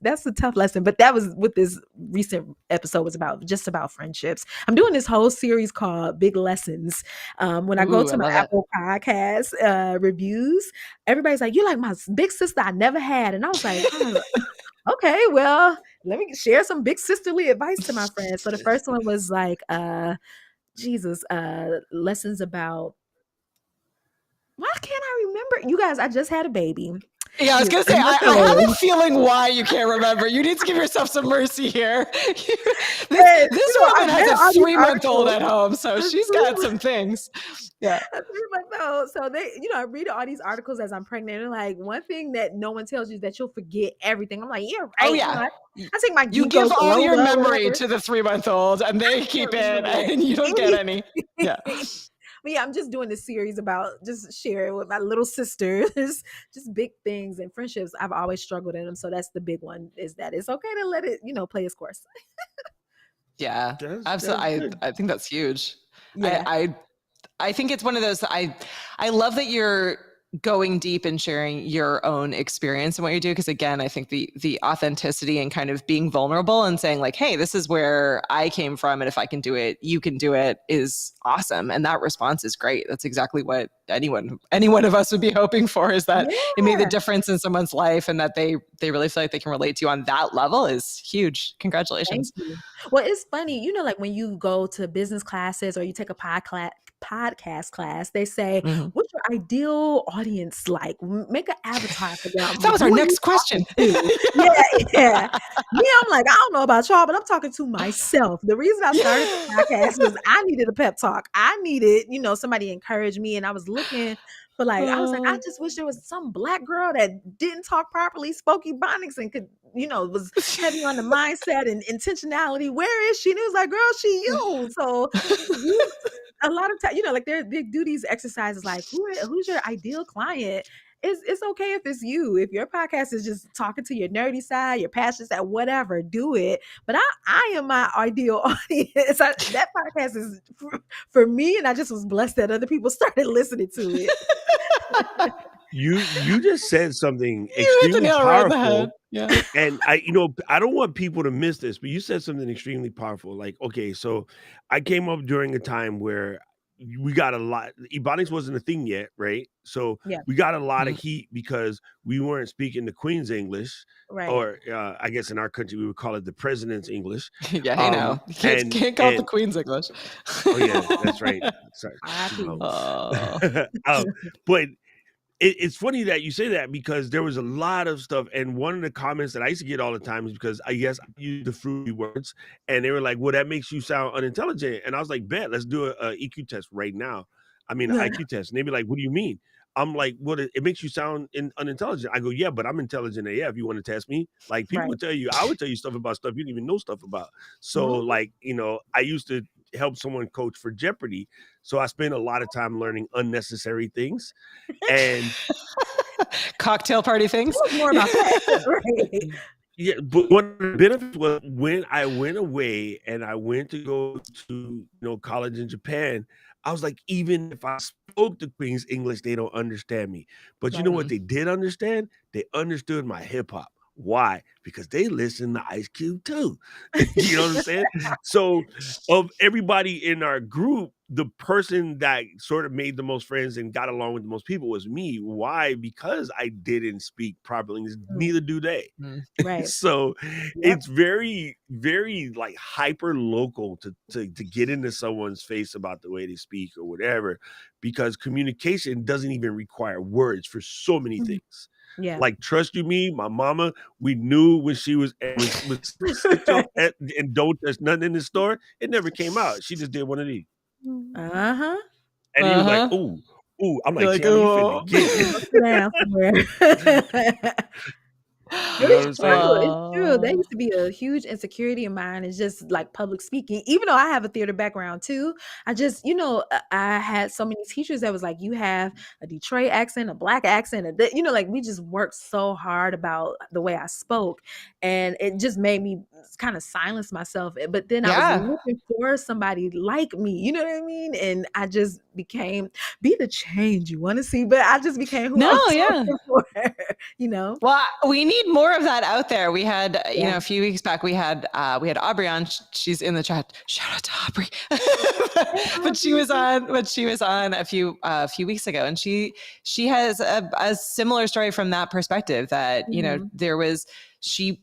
That's a tough lesson. But that was what this recent episode was about, just about friendships. I'm doing this whole series called Big Lessons. When I go Ooh, I to my love it. Apple Podcast reviews, everybody's like, you're like my big sister I never had. And I was like, okay, well, let me share some big sisterly advice to my friends. So the first one was like, lessons about, why can't I remember? You guys, I just had a baby. Yeah, I She was is gonna say, 3 months I have a old. feeling why you can't remember. You need to give yourself some mercy here. this And, this I woman has read a all these 3-month-old articles. at home, so she's got some things. Yeah. A 3 month old. So they, I read all these articles as I'm pregnant. And like, one thing that no one tells you is that you'll forget everything. I'm like, yeah, Oh right. yeah. I take my You give ginkgo all your biloba, memory whatever. to the 3-month-old, and they I keep can't it, remember and you don't get any. Yeah. But yeah, I'm just doing this series about just sharing with my little sisters, just big things and friendships. I've always struggled in them. So that's the big one, is that it's okay to let it, play its course. Yeah. That's Absolutely. good. I think that's huge. Yeah. I think it's one of those. I love that you're going deep and sharing your own experience and what you do, because again, I think the authenticity and kind of being vulnerable and saying like, hey, this is where I came from, and if I can do it, you can do it, is awesome. And that response is great. That's exactly what any one of us would be hoping for, is that it made the Yeah. difference in someone's life, and that they really feel like they can relate to you on that level is huge. Thank Congratulations. you. Well, it's funny, like when you go to business classes or you take a podcast class, they say, Mhm. what's your ideal audience like? Make an avatar for them. That was our Who are you next question. talking to? Yeah, yeah. Me, I'm like, I don't know about y'all, but I'm talking to myself. The reason I started the podcast was I needed a pep talk. I needed, somebody to encourage me. And I was looking for I was like, I just wish there was some Black girl that didn't talk properly, spoke Ebonics, and could, was heavy on the mindset and intentionality. Where is she? And it was like, girl, she you. So you, a lot of time, like they do these exercises like, who's your ideal client? It's okay if it's you. If your podcast is just talking to your nerdy side, your passion side, whatever, do it. But I am my ideal audience. That podcast is for me, and I just was blessed that other people started listening to it. You just said something You hit the extremely nail right in the head. powerful. Yeah. And I don't want people to miss this, but you said something extremely powerful. Like, okay, so I came up during a time where we got a lot. Ebonics wasn't a thing yet, right? So Yeah, we got a lot of Mhm. heat because we weren't speaking the Queen's English, right. or I guess in our country we would call it the President's English. Yeah, hey now. You can't call it the Queen's English. Oh yeah, that's right. Sorry, too R.I.P. low. Oh. But it's funny that you say that because there was a lot of stuff, and one of the comments that I used to get all the time is because I guess I use the fruity words, and they were like, "Well, that makes you sound unintelligent," and I was like, "Bet, let's do a EQ test right now. I mean, an IQ test." And they'd be like, "What do you mean?" I'm like, "What? It makes you sound unintelligent." I go, "Yeah, but I'm intelligent AF. You want to test me?" Like people Right. would tell you, I would tell you stuff about stuff you didn't even know stuff about. So, Mhm. like, I used to help someone coach for Jeopardy, so I spent a lot of time learning unnecessary things, and Cocktail party things. Tell us more about that. Right. yeah, but one of the benefits was when I went away and I went to go to, college in Japan, I was like, even if I spoke the Queen's English, they don't understand me. But you know Right. what they did understand? They understood my hip hop. Why? Because they listen to Ice Cube too. You know what I'm saying? So, of everybody in our group, the person that sort of made the most friends and got along with the most people was me. Why? Because I didn't speak proper English. Mm. Neither do they. Right. So Yep. it's very, very like hyper local to get into someone's face about the way they speak or whatever, because communication doesn't even require words for so many Mhm. things. Yeah. Like, trust you me, my mama, we knew when she was sit your and don't touch nothing in the store. It never came out. She just did one of these, Uh-huh. and he was like, Uh-huh. "Ooh, ooh." I'm You're like, like, "Tell you finna oh. get it." Go sit down somewhere. You But know what I'm it's saying? true, it's true. That Oh. used to be a huge insecurity of mine is just like public speaking. Even though I have a theater background too, I just, I had so many teachers that was like, you have a Detroit accent, a black accent, like we just worked so hard about the way I spoke, and it just made me kind of silence myself. But then I was Yeah. looking for somebody like me, you know what I mean? And I just became be the change you want to see, but I just became who I No, was yeah. looking for. Well, we need more of that out there. We had, Yeah. a few weeks back, we had Aubrey on. She's in the chat. Shout out to Aubrey. but she was on a few weeks ago, and she has a similar story from that perspective. That Mhm. there was she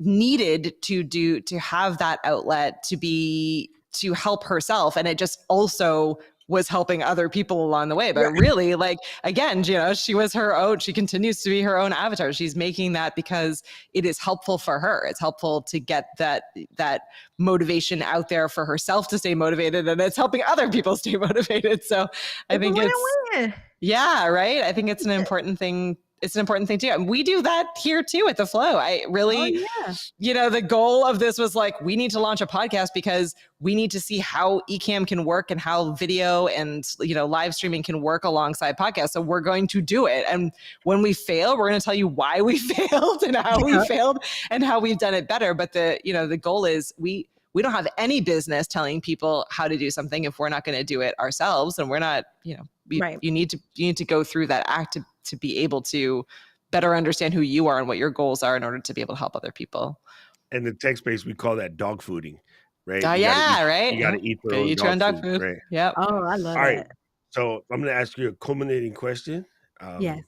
needed to have that outlet to help herself, and it just also was helping other people along the way. But Right. really, like, again, she continues to be her own avatar. She's making that because it is helpful for her. It's helpful to get that motivation out there for herself to stay motivated, and it's helping other people stay motivated. So I It's a think win-win. yeah, right. I think it's an important thing. It's an important thing too. And we do that here too at the Flow. I Oh, really, yeah. the goal of this was like, we need to launch a podcast because we need to see how Ecamm can work and how video and, live streaming can work alongside podcasts. So we're going to do it. And when we fail, we're going to tell you why we failed and how we failed and how we've done it better. But the goal is we don't have any business telling people how to do something if we're not going to do it ourselves. And we're not, Right. you need to go through that act to be able to better understand who you are and what your goals are in order to be able to help other people. In the tech space, we call that dog fooding, right? Oh, You gotta yeah, right. eat their Gotta own eat your dog own dog food, food. right? Yep. Oh, I love All right. that. So I'm gonna ask you a culminating question. Yes.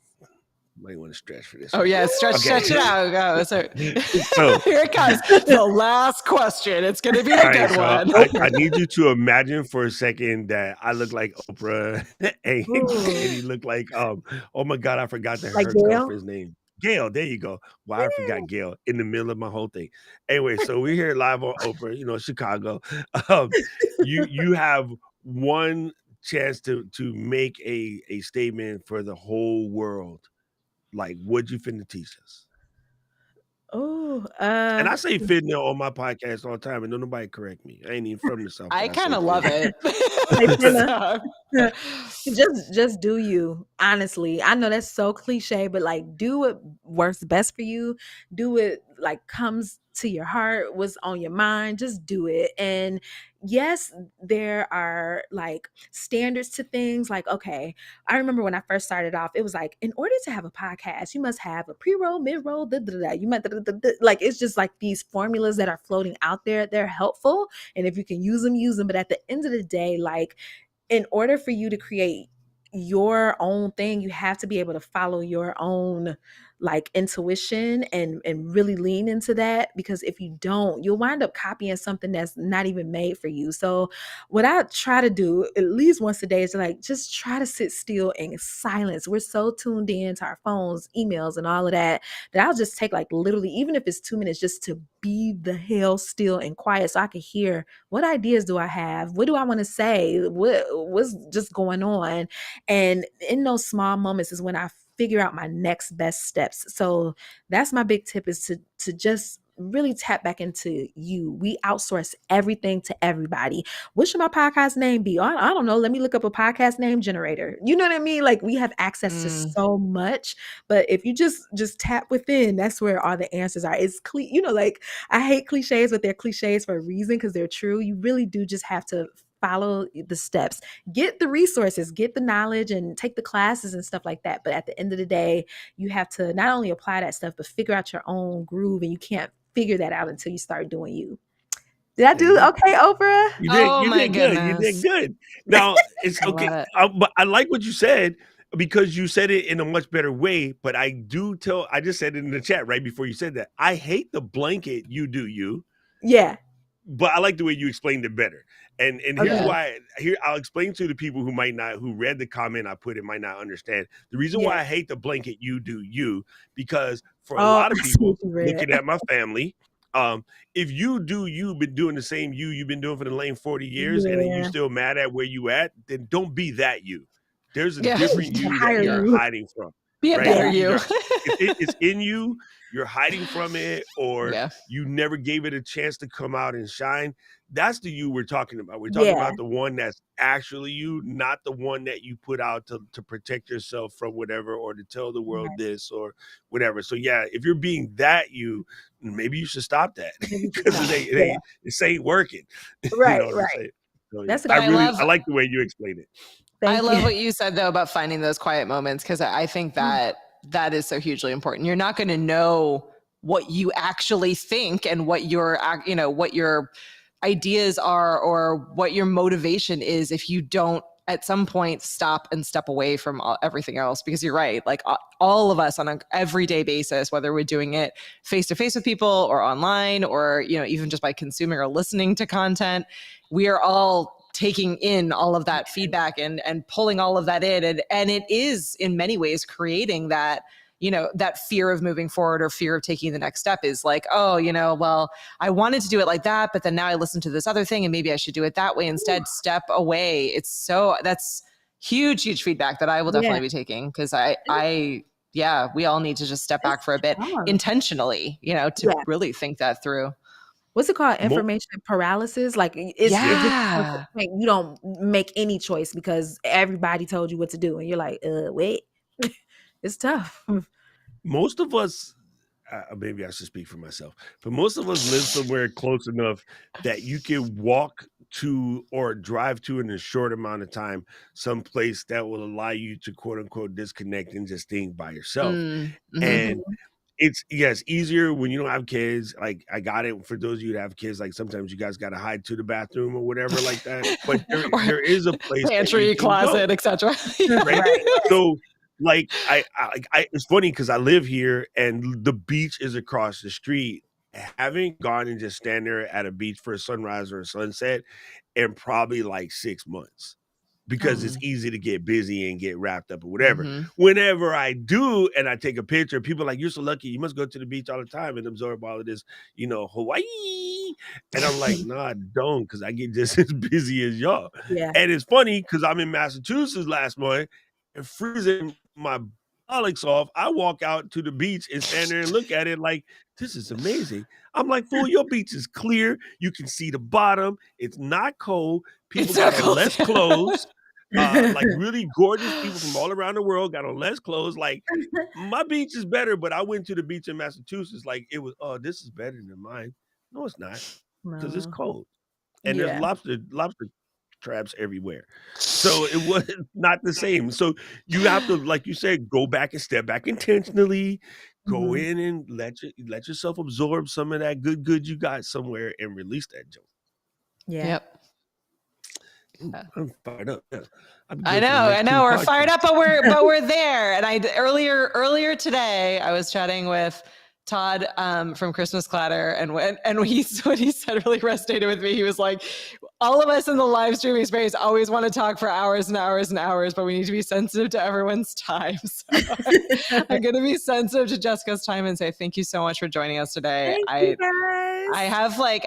Might want to stretch for this Oh one. yeah, stretch Okay. it out. Go. So So here it comes. The last question. It's gonna be the all right, good so one. I need you to imagine for a second that I look like Oprah and Ooh. you look like oh my god, I forgot Like her Gail? girlfriend's name. Gail, there you go. Why I forgot Gail in the middle of my whole thing. Anyway, so we're here live on Oprah, Chicago. Um, you have one chance to make a statement for the whole world. Like, what you finna teach us? Oh, And I say fentanyl on my podcast all the time, and don't nobody correct me. I ain't even from the South, I but I say kind of love fentanyl. it. Like, just do you. Honestly, I know that's so cliche, but like, do what works best for you. Do it like comes to your heart, what's on your mind. Just do it. And yes, there are like standards to things. Like, okay, I remember when I first started off, it was like, in order to have a podcast, you must have a pre-roll, mid-roll, you might like, it's just like these formulas that are floating out there. They're helpful, and if you can use them, use them. But at the end of the day, like, in order for you to create your own thing, you have to be able to follow your own like intuition and really lean into that, because if you don't, you'll wind up copying something that's not even made for you. So what I try to do at least once a day is like just try to sit still in silence. We're so tuned in to our phones, emails, and all of that I'll just take like literally, even if it's 2 minutes, just to be the hell still and quiet so I can hear what ideas do I have? What do I want to say? What's just going on? And in those small moments is when I figure out my next best steps. So that's my big tip, is to just really tap back into you. We outsource everything to everybody. What should my podcast name be? I don't know. Let me look up a podcast name generator. You know what I mean? Like, we have access to so much, but if you just tap within, that's where all the answers are. It's like, I hate cliches, but they're cliches for a reason, because they're true. You really do just have to follow the steps, get the resources, get the knowledge, and take the classes and stuff like that. But at the end of the day, you have to not only apply that stuff, but figure out your own groove. And you can't figure that out until you start doing you. Did I do okay, Oprah? You did. Oh You my did good. You goodness. did good. Now it's I okay, love it. but I like what you said, because you said it in a much better way. But I just said it in the chat right before you said that. I hate the blanket "you do you," Yeah. but I like the way you explained it better. And here's Okay. why. Here, I'll explain to the people who read the comment I put, it might not understand the reason Yeah. why I hate the blanket "you do you," because for a Oh, lot of I see what people you read. looking at my family, if you've been doing the same you've been doing for the last 40 years, and then you Yeah. still mad at where you at, then don't be that you. There's a Yeah. different you that Hire you're you. hiding from, Be a right? better Yeah. you. It's in you, you're hiding from it, or Yeah. you never gave it a chance to come out and shine. That's the you we're talking about. We're talking Yeah. about the one that's actually you, not the one that you put out to protect yourself from whatever, or to tell the world Right. this or whatever. So yeah, if you're being that you, maybe you should stop that, Maybe you should because stop. it ain't working. You Right, know what I'm right. saying? So yeah, That's a good I like the way you explain it. I Thank love you. what you said though about finding those quiet moments, because I think that is so hugely important. You're not going to know what you actually think and what your ideas are, or what your motivation is, if you don't at some point stop and step away from everything else. Because you're right, like all of us on an everyday basis, whether we're doing it face to face with people or online, or even just by consuming or listening to content, we are all taking in all of that feedback and pulling all of that in, and it is in many ways creating that that fear of moving forward, or fear of taking the next step, is like, oh, well, I wanted to do it like that, but then now I listened to this other thing and maybe I should do it that way instead. Step away. That's huge feedback that I will definitely be taking, because we all need to just step back for a bit intentionally, to really think that through. What's it called? Information paralysis. Like, it just you don't make any choice because everybody told you what to do, and you're like, wait. It's tough. Most of us, maybe I should speak for myself, but most of us live somewhere close enough that you can walk to or drive to in a short amount of time, someplace that will allow you to quote unquote disconnect and just think by yourself. Mm-hmm. And it's easier when you don't have kids. Like, I got it for those of you that have kids. Like, sometimes you guys got to hide to the bathroom or whatever like that. But there is a place pantry, that you can closet, go, etc. right? So, like, I it's funny because I live here and the beach is across the street. Having gone and just stand there at a beach for a sunrise or a sunset in probably like 6 months, because it's easy to get busy and get wrapped up or whatever. Mm-hmm. Whenever I do and I take a picture, people are like, you're so lucky. You must go to the beach all the time and absorb all of this, Hawaii. And I'm like, no, I don't, because I get just as busy as y'all. Yeah. And it's funny because I'm in Massachusetts last month and freezing my bollocks off. I walk out to the beach and stand there and look at it like, this is amazing. I'm like, fool, your beach is clear. You can see the bottom. It's not cold. People got on less clothes. Like, really gorgeous people from all around the world got on less clothes. Like, my beach is better, but I went to the beach in Massachusetts. Like, it was, oh, this is better than mine. No, it's not, because it's cold. And there's lobster traps everywhere. So it was not the same. So you have to, like you said, go back and step back intentionally, go in and let yourself absorb some of that good you got somewhere and release that junk. Yeah. Yep. I'm fired up. Yeah. I know. We're fired up, but we're there. And earlier today, I was chatting with Todd from Christmas Clatter, and what he said really resonated with me. He was like, all of us in the live streaming space always want to talk for hours and hours and hours, but we need to be sensitive to everyone's time. So I'm going to be sensitive to Jessica's time and say thank you so much for joining us today. Thank you guys.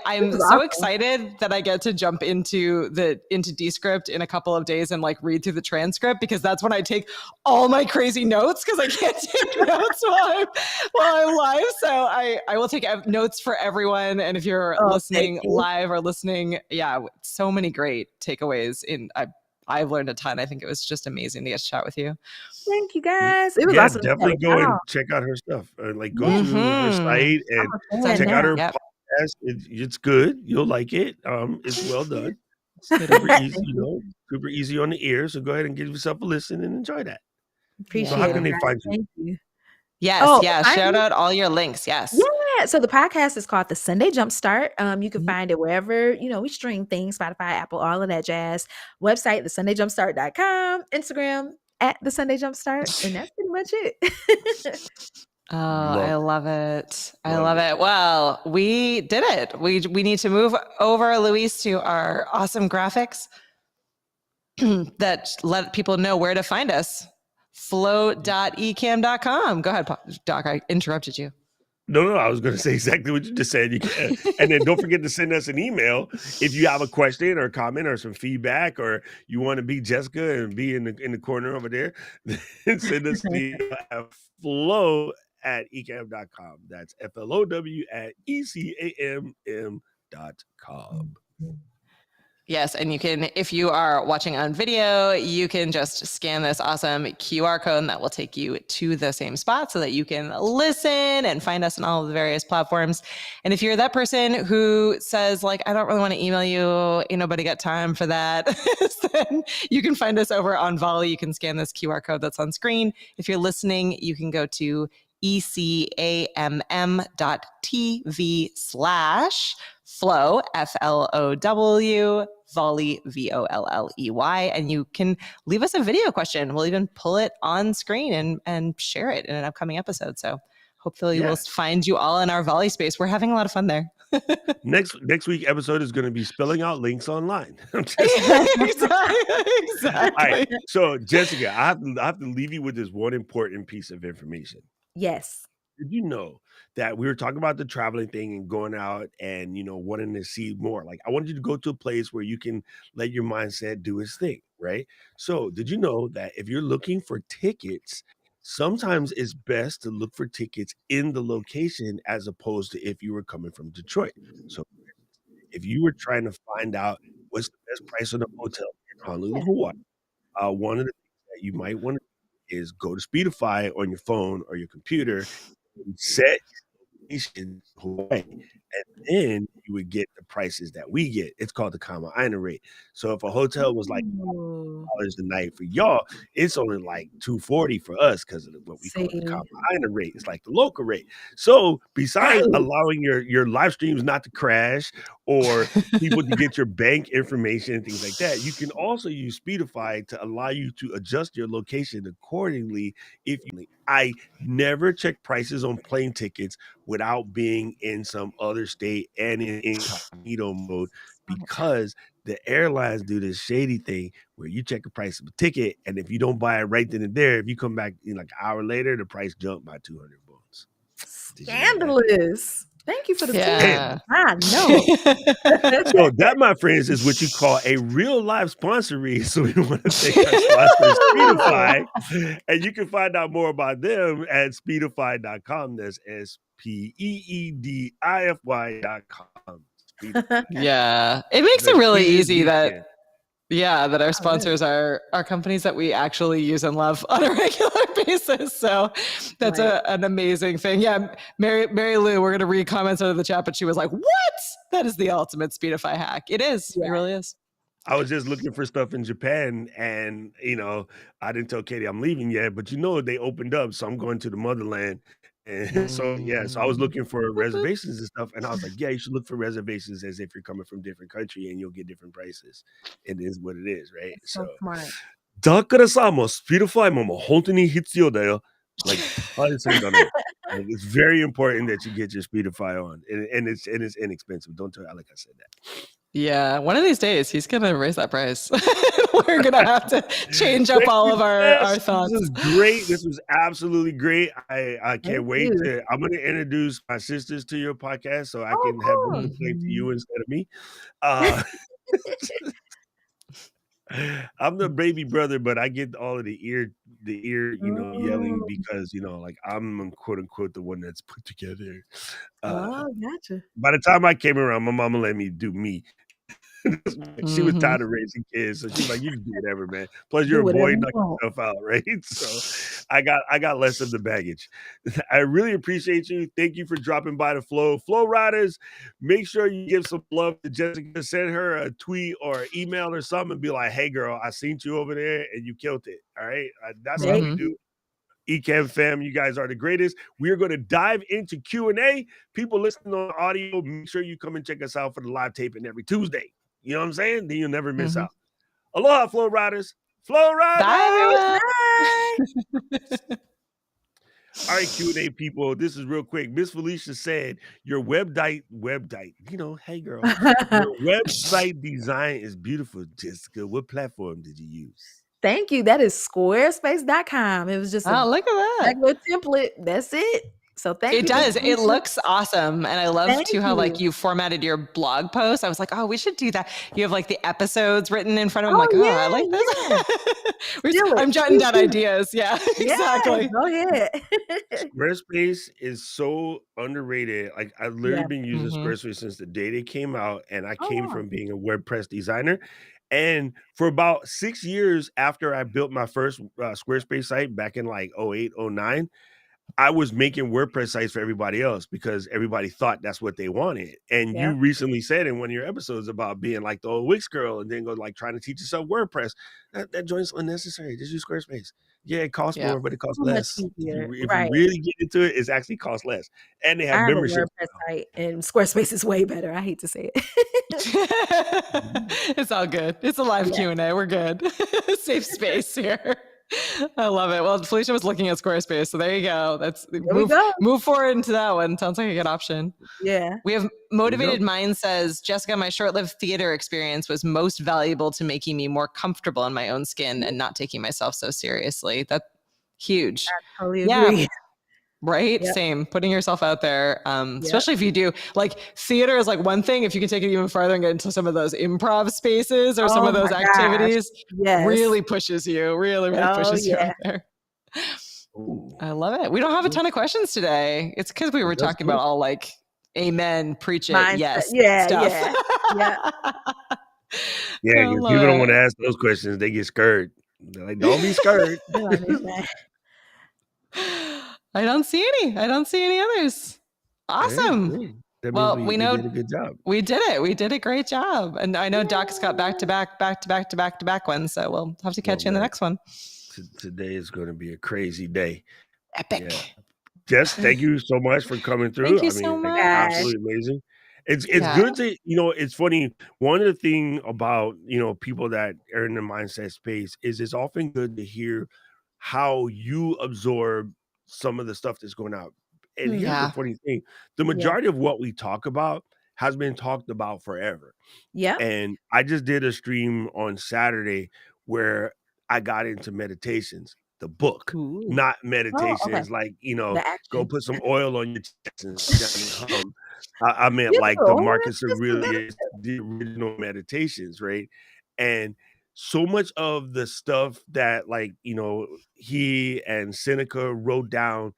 I'm so awesome. excited that I get to jump into Descript in a couple of days and like read through the transcript, because that's when I take all my crazy notes, because I can't take notes while I'm live. So I will take notes for everyone. And if you're listening live or listening, so many great takeaways. I've learned a ton. I think it was just amazing to get to chat with you. Thank you guys. It was awesome. Definitely go and check out her stuff. Like go to her site and check out her podcast. It's good. You'll like it. It's well done. Super easy, super easy on the ear. So go ahead and give yourself a listen and enjoy that. Appreciate so how can it. they find you? Thank you. Yes. Shout out all your links. Yes. Yeah. So the podcast is called the Sunday Jumpstart. You can find it wherever, we stream things, Spotify, Apple, all of that jazz. Website, thesundayjumpstart.com, Instagram at the Sunday Jumpstart. And that's pretty much it. I love it. I love it. Well, we did it. We need to move over, Luis, to our awesome graphics that let people know where to find us. flow.ecamm.com. Go ahead, Doc. I interrupted you. No, I was going to say exactly what you just said. You can, and then don't forget to send us an email if you have a question or comment or some feedback, or you want to be Jessica and be in the corner over there. Send us the flow@ecamm.com. That's FLOW@ECAMM.com. Yes, and you can, if you are watching on video, you can just scan this awesome QR code, and that will take you to the same spot so that you can listen and find us on all of the various platforms. And if you're that person who says, like, I don't really want to email you, ain't nobody got time for that, then you can find us over on Volley. You can scan this QR code that's on screen. If you're listening, you can go to ecamm.tv/flow, FLOW, Volley, VOLLEY, and you can leave us a video question. We'll even pull it on screen and share it in an upcoming episode. So hopefully we'll find you all in our Volley space. We're having a lot of fun there. Next week episode is going to be spelling out links online. Exactly. All right. So Jessica, I have to leave you with this one important piece of information. Yes. Did you know that we were talking about the traveling thing and going out and, wanting to see more? Like, I wanted you to go to a place where you can let your mindset do its thing, right? So did you know that if you're looking for tickets, sometimes it's best to look for tickets in the location as opposed to if you were coming from Detroit. So if you were trying to find out what's the best price on a hotel in Honolulu, Hawaii, one of the things that you might want to do is go to Speedify on your phone or your computer and set location Hawaii, and then you would get the prices that we get. It's called the Kama Aina rate. So if a hotel was like $5 a night for y'all, it's only like $240 for us because of what we call the Kama Aina rate. It's like the local rate. So besides allowing your live streams not to crash or people to get your bank information and things like that, you can also use Speedify to allow you to adjust your location accordingly. I never check prices on plane tickets without being in some other state and in incognito mode, because the airlines do this shady thing where you check the price of a ticket, and if you don't buy it right then and there, if you come back in like an hour later, the price jumped by 200 bucks. Scandalous. Thank you for the tip. I know. So that, my friends, is what you call a real live sponsory. So we want to thank our sponsor, Speedify. And you can find out more about them at speedify.com. That's SPEEDIFY.com. Yeah. It makes it really easy that our sponsors are companies that we actually use and love on a regular basis. So that's an amazing thing. Yeah. Mary Lou, we're going to read comments out of the chat, but she was like, what? That is the ultimate Speedify hack. It is. Yeah. It really is. I was just looking for stuff in Japan, and, I didn't tell Katie I'm leaving yet, but they opened up. So I'm going to the motherland. And so I was Mm. looking for Boop, boop. reservations and stuff, and I was like, "Yeah, you should look for reservations as if you're coming from different country, and you'll get different prices. It is what it is, right?" That's So, so smart. だからさ、もうスピードファイももう本当に必要だよ。Like 大切だね。Like, it's very important that you get your Speedify on, and it's inexpensive. Don't tell Alec I said that. Yeah, one of these days he's gonna raise that price. We're gonna have to change up Thank all you, of our Jess. This thoughts. is great. This was absolutely great. I can't Thank wait you. to. I'm going to introduce my sisters to your podcast so I Oh, can have them cool. complain to Mhm. you instead of me. Uh, I'm the baby brother, but I get all of the ear, yelling Mm. because like I'm quote unquote the one that's put together. Uh, Oh, gotcha. by the time I came around, my mama let me do me. She was Mhm. tired of raising kids, so she's like, "You can do whatever, man. Plus, you're Do a whatever boy, you knock want. yourself out, right?" So, I got less of the baggage. I really appreciate you. Thank you for dropping by the Flow Riders. Make sure you give some love to Jessica. Send her a tweet or an email or something, and be like, "Hey, girl, I seen you over there, and you killed it." All right, that's how we Thank Mhm. do. you. Ecamm fam, you guys are the greatest. We are going to dive into Q&A. People listening on audio, make sure you come and check us out for the live taping every Tuesday. You know what I'm saying? Then you'll never miss Mhm. out. Aloha, Flow Riders. Flow Riders! Bye. Bye. All right, Q&A people, this is real quick. Miss Felicia said, your website, hey girl, your website design is beautiful, Jessica. What platform did you use? Thank you. That is squarespace.com. It was just a Oh, look at that. regular template. That's it. So thank It you, Miss does. It Felicia. looks awesome. And I love Thank too how like you. you formatted your blog post. I was like, oh, we should do that. You have like the episodes written in front of them. Oh, Like, oh, I like yeah, this. yeah. Steal it. I'm jotting Please down do. ideas. Yeah, Yeah, exactly. go ahead. Squarespace is so underrated. Like I've literally Yeah. been using Hmm. Squarespace since the day they came out, and I Oh, came wow. from being a WordPress designer. And for about 6 years after I built my first Squarespace site back in like 08, 09, I was making WordPress sites for everybody else because everybody thought that's what they wanted. And Yeah. you recently said in one of your episodes about being like the old Wix girl and then go like trying to teach yourself WordPress. That joint's unnecessary. Just use Squarespace. Yeah, it costs Yeah. more, but it costs So much less. If easier. you if you Right. really get into it, it's actually costs less. And they I have have a memberships WordPress now. site, and Squarespace is way better. I hate to say it. It's all good. It's a live Yeah. Q&A. We're good. Safe space here. I love it. Well, Felicia was looking at Squarespace, so there you go. That's There we go. move forward into that one. Sounds like a good option. Yeah. We have There you go. Motivated Mind says, Jessica, my short-lived theater experience was most valuable to making me more comfortable in my own skin and not taking myself so seriously. That's huge. Totally Yeah, agree. right? Yep. Same. Putting yourself out there, Yep. especially if you do like theater is like one thing. If you can take it even farther and get into some of those improv spaces or some Oh of those my gosh. activities, Yes. really pushes you, really Oh, pushes you out yeah. there. Ooh, I love it. We don't have a ton of questions today. It's because we were that's talking about cool. all like amen, preach it, Mindset. yes Yeah, stuff. yeah. Yeah. Yeah, I because love people don't want to it. ask those questions. They get scared. They're like, don't be scared. They don't understand. I don't see any. I don't see any others. Hey, Awesome. good. That means Well, we we we know did a good job. we did it. We did a great job. And I know Doc's got back to back ones. So we'll have to Oh catch you in the man, next one. today is going to be a crazy day. Epic. Yeah. Jess, thank you so much for coming Thank through. you I so mean, like, Guys. much. absolutely amazing. It's Yeah. good to, it's funny. One of the thing about, people that are in the mindset space is it's often good to hear how you absorb some of the stuff that's going out. And here's the Yeah. funny thing. The Yeah. majority of what we talk about has been talked about forever. Yep. And I just did a stream on Saturday where I got into meditations, the book, Ooh. not Oh, okay. meditations like, The go action. put some oil on your chest and sit down and hum. I meant You like the know, Marcus that's the Aurelius, benefit. the original meditations, right? And so much of the stuff that like, he and Seneca wrote down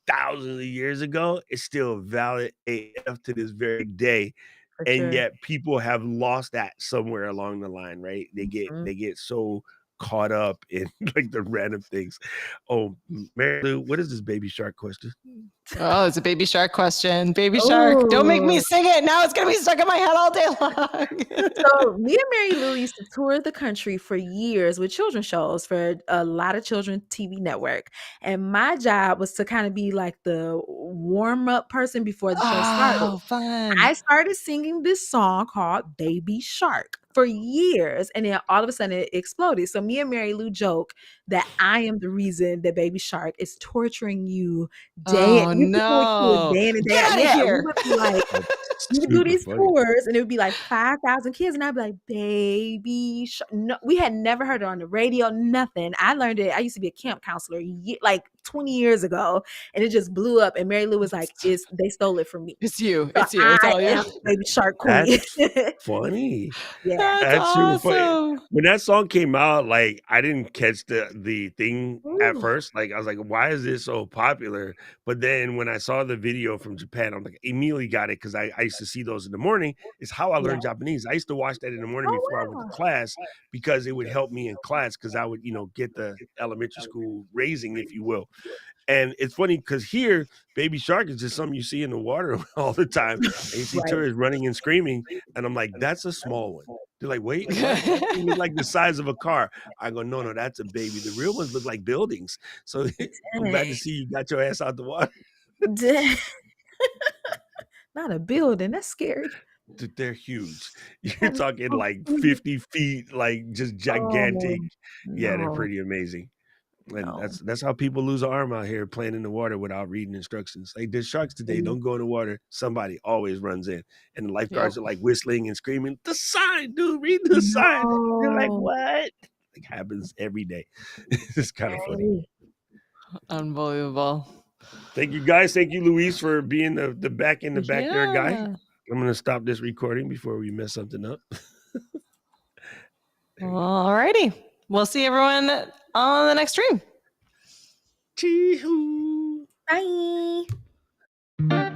thousands of years ago is still valid AF to this very day. For And sure. yet people have lost that somewhere along the line, right? They get Mhm. they get so caught up in like the random things. Oh, Mary Lou, what is this baby shark question? Oh, it's a baby shark question. Baby shark. Don't make me Ooh. sing it. Now it's going to be stuck in my head all day long. So me and Mary Lou used to tour the country for years with children's shows for a lot of children TV network. And my job was to kind of be like the warm-up person before the show started. Oh, fun. I started singing this song called Baby Shark for years, and then all of a sudden it exploded. So me and Mary Lou joke that I am the reason that Baby Shark is torturing you day. Oh, We used to do it no. day in and day Get out. out of Yeah, we here. would be like, we would do Super these funny. tours, and it would be like 5,000 kids, and I'd be like, Baby Shark. No, we had never heard it on the radio, nothing. I learned it. I used to be a camp counselor like 20 years ago, and it just blew up. And Mary Lou was like, they stole it from me. It's you. So It's you. It's I all you. am Baby Shark Queen. That's funny. Yeah. That's super funny. awesome. When that song came out, like I didn't catch the thing at Ooh. first. Like I was like, why is this so popular? But then when I saw the video from Japan, I'm like, immediately got it because I used to see those in the morning. It's how I learned Japanese. I used to watch that in the morning Oh, before I went to wow. class because it would help me in class because I would, get the elementary school raising, if you will. And it's funny because here, baby shark is just something you see in the water all the time. And you see Right. tourists running and screaming. And I'm like, that's a small one. They're like, wait, what? That thing look like the size of a car. I go, no, that's a baby. The real ones look like buildings. So I'm glad to see you got your ass out the water. Dang. Not a building. That's scary. Dude, they're huge. You're talking like 50 feet, like just gigantic. Yeah, they're No. pretty amazing. And No. that's how people lose an arm out here playing in the water without reading instructions. Like there's sharks today, don't go in the water. Somebody always runs in. And the lifeguards are like whistling and screaming, the sign, dude, read the sign. You're like, No. what? Like happens every day. It's kind of funny. Unbelievable. Thank you guys. Thank you, Luis, for being the back in the backyard guy. Yeah. I'm gonna stop this recording before we mess something up. All righty. We'll see everyone on the next stream. Chee-hoo. Bye.